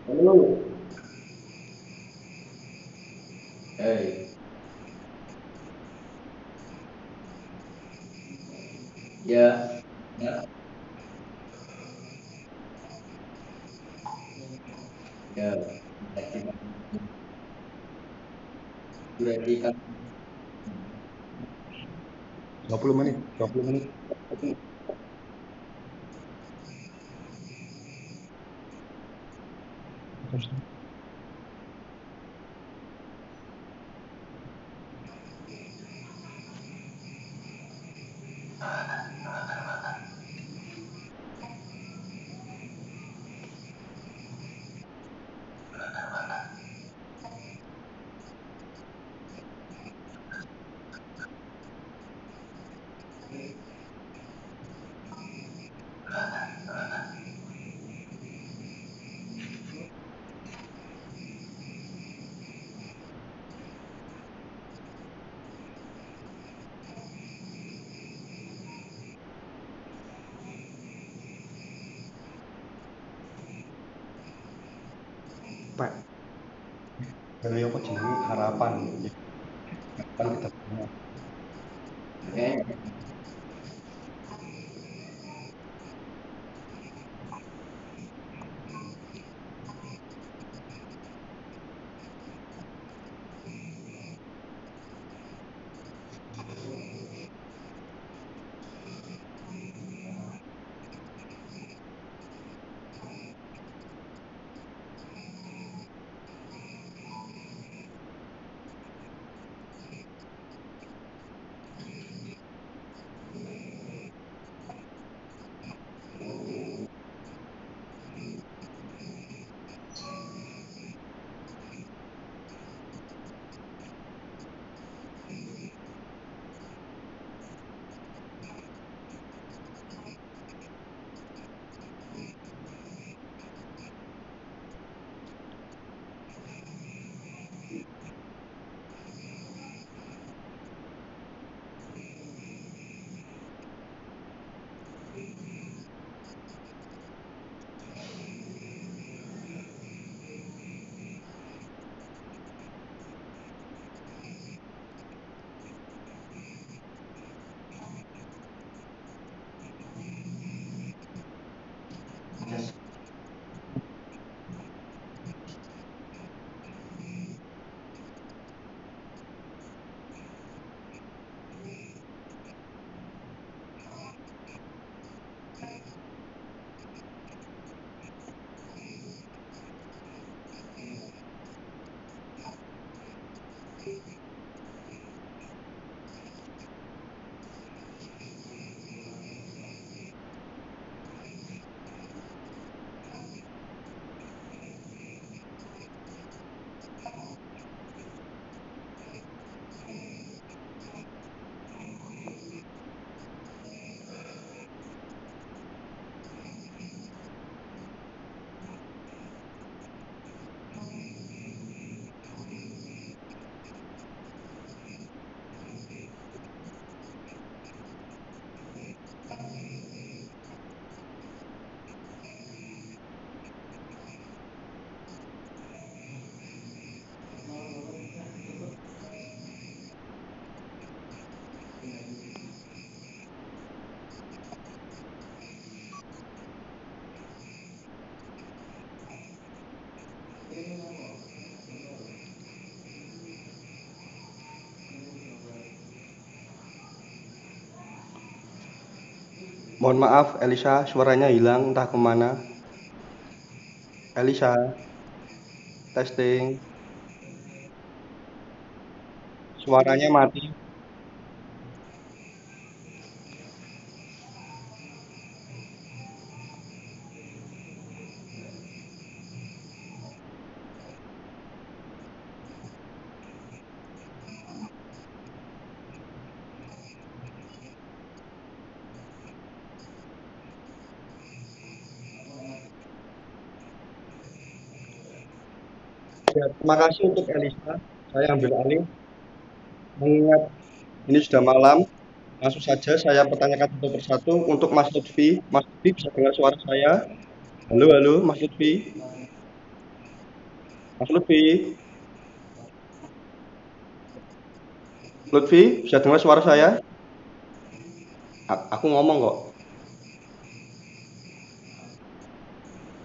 Halo. Hey, ya, ya, ya. Berarti kan 20 menit. 20 menit. Pak, dari apa jenenge harapan. Kan kita semua. eh, Mohon maaf, Elisa, suaranya hilang entah kemana. Elisa, testing, suaranya mati. Ya, terima kasih untuk Elisa. Saya ambil alih. Mengingat ini sudah malam, langsung saja saya pertanyakan satu persatu untuk Mas Lutfi. Mas Lutfi bisa dengar suara saya? Halo, halo, Mas Lutfi. Mas Lutfi, Lutfi bisa dengar suara saya? Aku ngomong kok.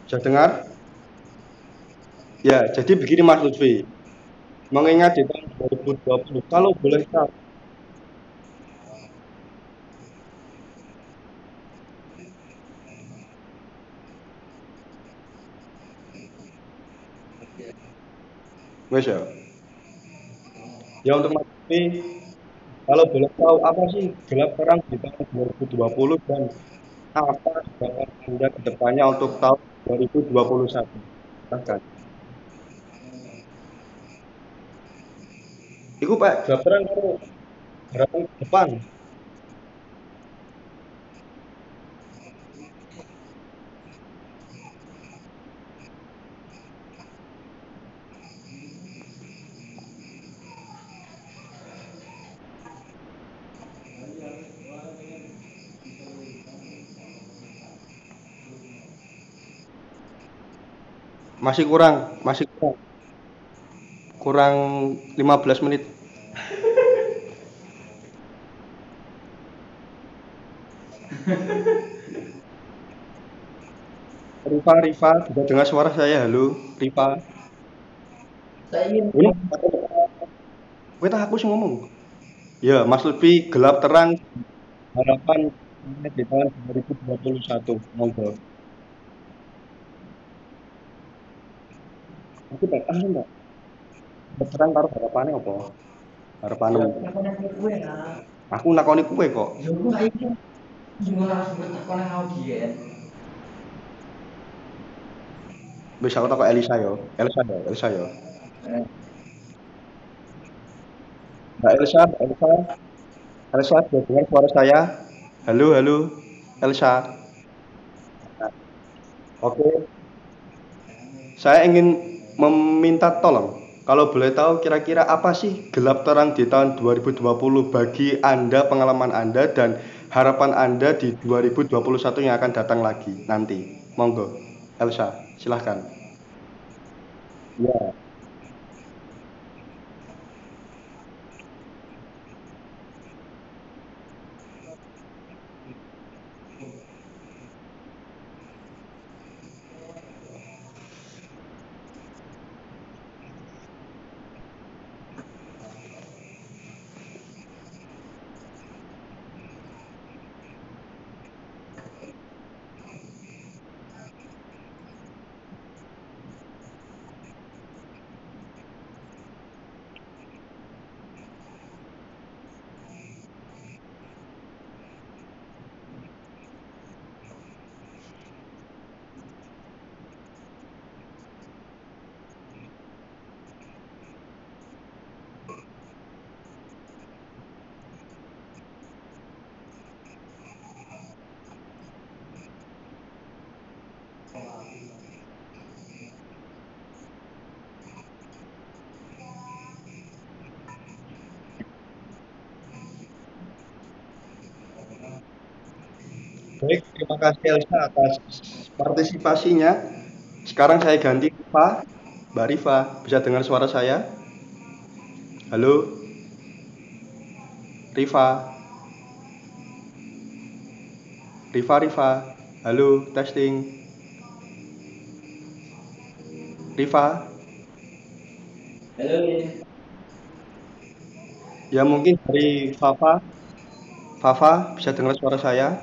Bisa dengar? Ya, jadi begini Mas Lutfi. Mengingat di tahun 2020, kalau boleh tahu, wes ya. Ya untuk Mas Lutfi, kalau boleh tahu apa sih gelap terang di tahun 2020 dan apa harapan Anda ke depannya untuk tahun 2021? Silahkan. Iku Pak, gelap terang karo harapan ke depan. Masih kurang, masih kurang. Kurang 15 menit. Rifa, Rifa, bisa dengar suara saya? Halo, Rifa. Saya ingin Ini kita aku sih ngomong. Ya, Mas Lutfi gelap terang harapan di tahun 2021. Monggo. Aku tak tahu enggak. Gelap terang karo harapannya apa? Harapanmu. kue ya. Aku nakoni kue kok. Ya aku saiki gimana harus bertakon yang audien. Bisa aku takut Elisa yo. Elisa yo, Elisa yo. Mbak Elsa, Mbak Elsa, Elsa, sudah dengar suara saya? Halo, halo, Elsa. Oke, saya ingin meminta tolong. Kalau boleh tahu kira-kira apa sih gelap terang di tahun 2020 bagi Anda, pengalaman Anda dan harapan Anda di 2021 yang akan datang lagi nanti. Monggo, Elsa, silahkan. Ya, baik, terima kasih Elsa atas partisipasinya. Sekarang saya ganti Rifa. Mbak Rifa, bisa dengar suara saya? Halo, Rifa, Rifa, Rifa. Halo, testing. Rifa, Halo. ya mungkin dari Fafa. Fafa, bisa dengar suara saya?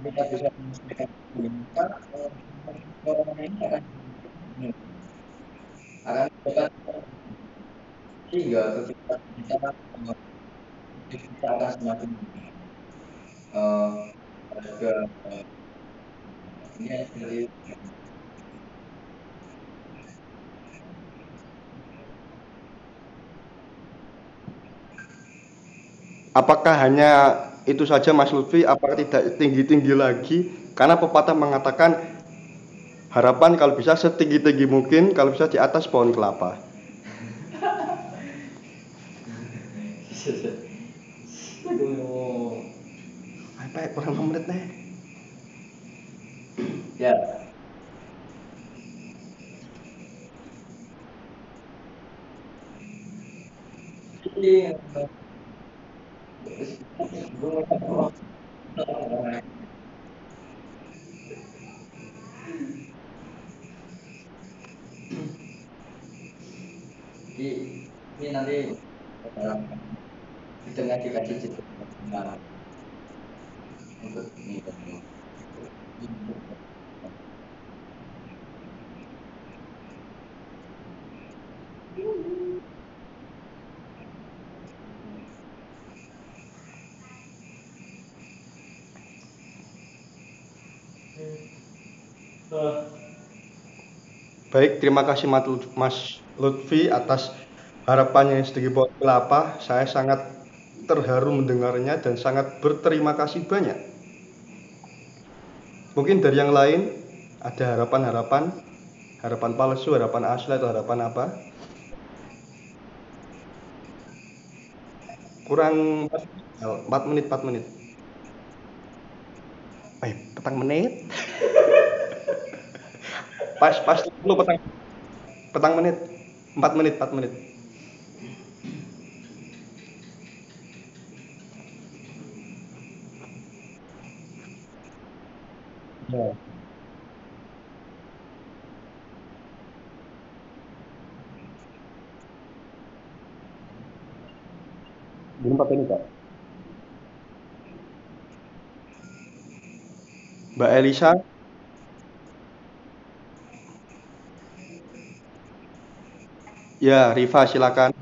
kita bisa menyelesaikan maka orang ini akan dapat sehingga kegiatan kita akan semakin harga ini dari Apakah hanya itu saja Mas Lutfi? Apakah tidak tinggi-tinggi lagi? Karena pepatah mengatakan harapan kalau bisa setinggi-tinggi mungkin, kalau bisa di atas pohon kelapa. aduh Apa ya, kurang 5 menit nih. ya ini ini nanti di tengah dikasih cerita untuk ini Baik, terima kasih Mas Lutfi atas harapannya yang sedikit pohon kelapa. Saya sangat terharu mendengarnya dan sangat berterima kasih banyak. Mungkin dari yang lain ada harapan-harapan, harapan palsu, harapan asli atau harapan apa? Kurang 4 menit, 4 menit. Petang menit. Pas dulu petang petang menit. 4 menit, 4 menit. Ya. Belum 4 menit, Pak. Mbak Elisa, ya Riva silakan.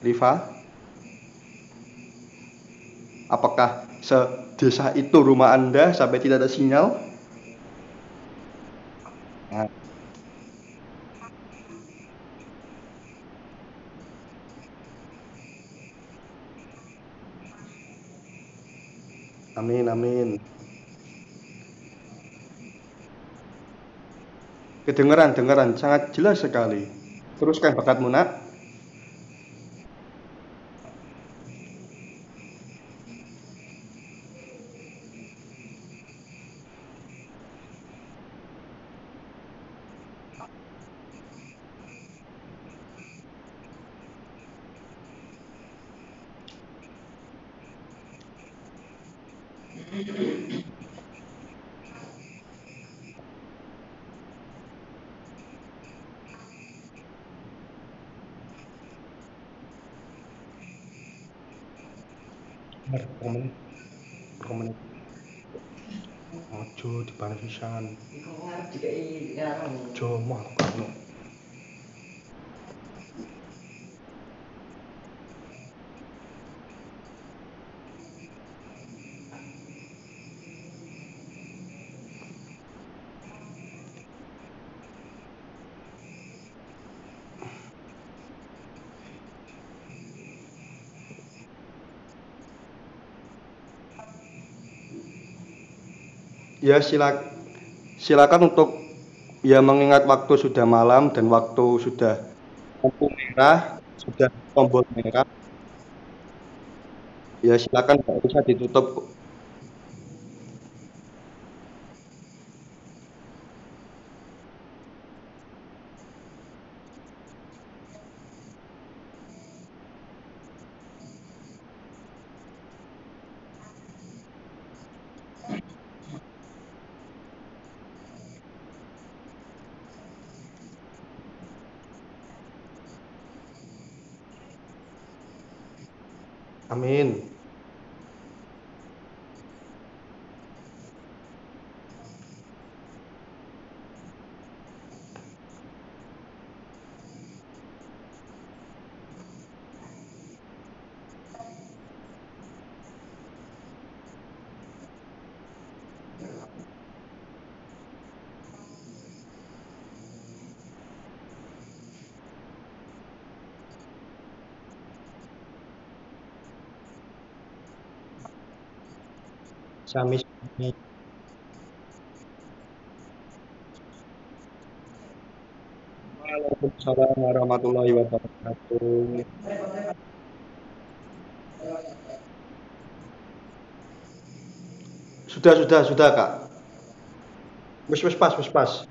Riva, apakah sedesa itu rumah Anda sampai tidak ada sinyal? Nah, amin, amin. Kedengeran, dengeran, sangat jelas sekali. Teruskan bakatmu, nak. Bener, berapa menit? Berapa menit? Ojo di pisan. iku arep dikai anu Ojo mau aku kanu. Ya silakan untuk ya mengingat waktu sudah malam dan waktu sudah lampu merah, sudah tombol merah. Ya silakan Mbak bisa ditutup. Amin. Sami. Waalaikumsalam warahmatullahi wabarakatuh. Sudah, Kak. Wis pas, wis pas.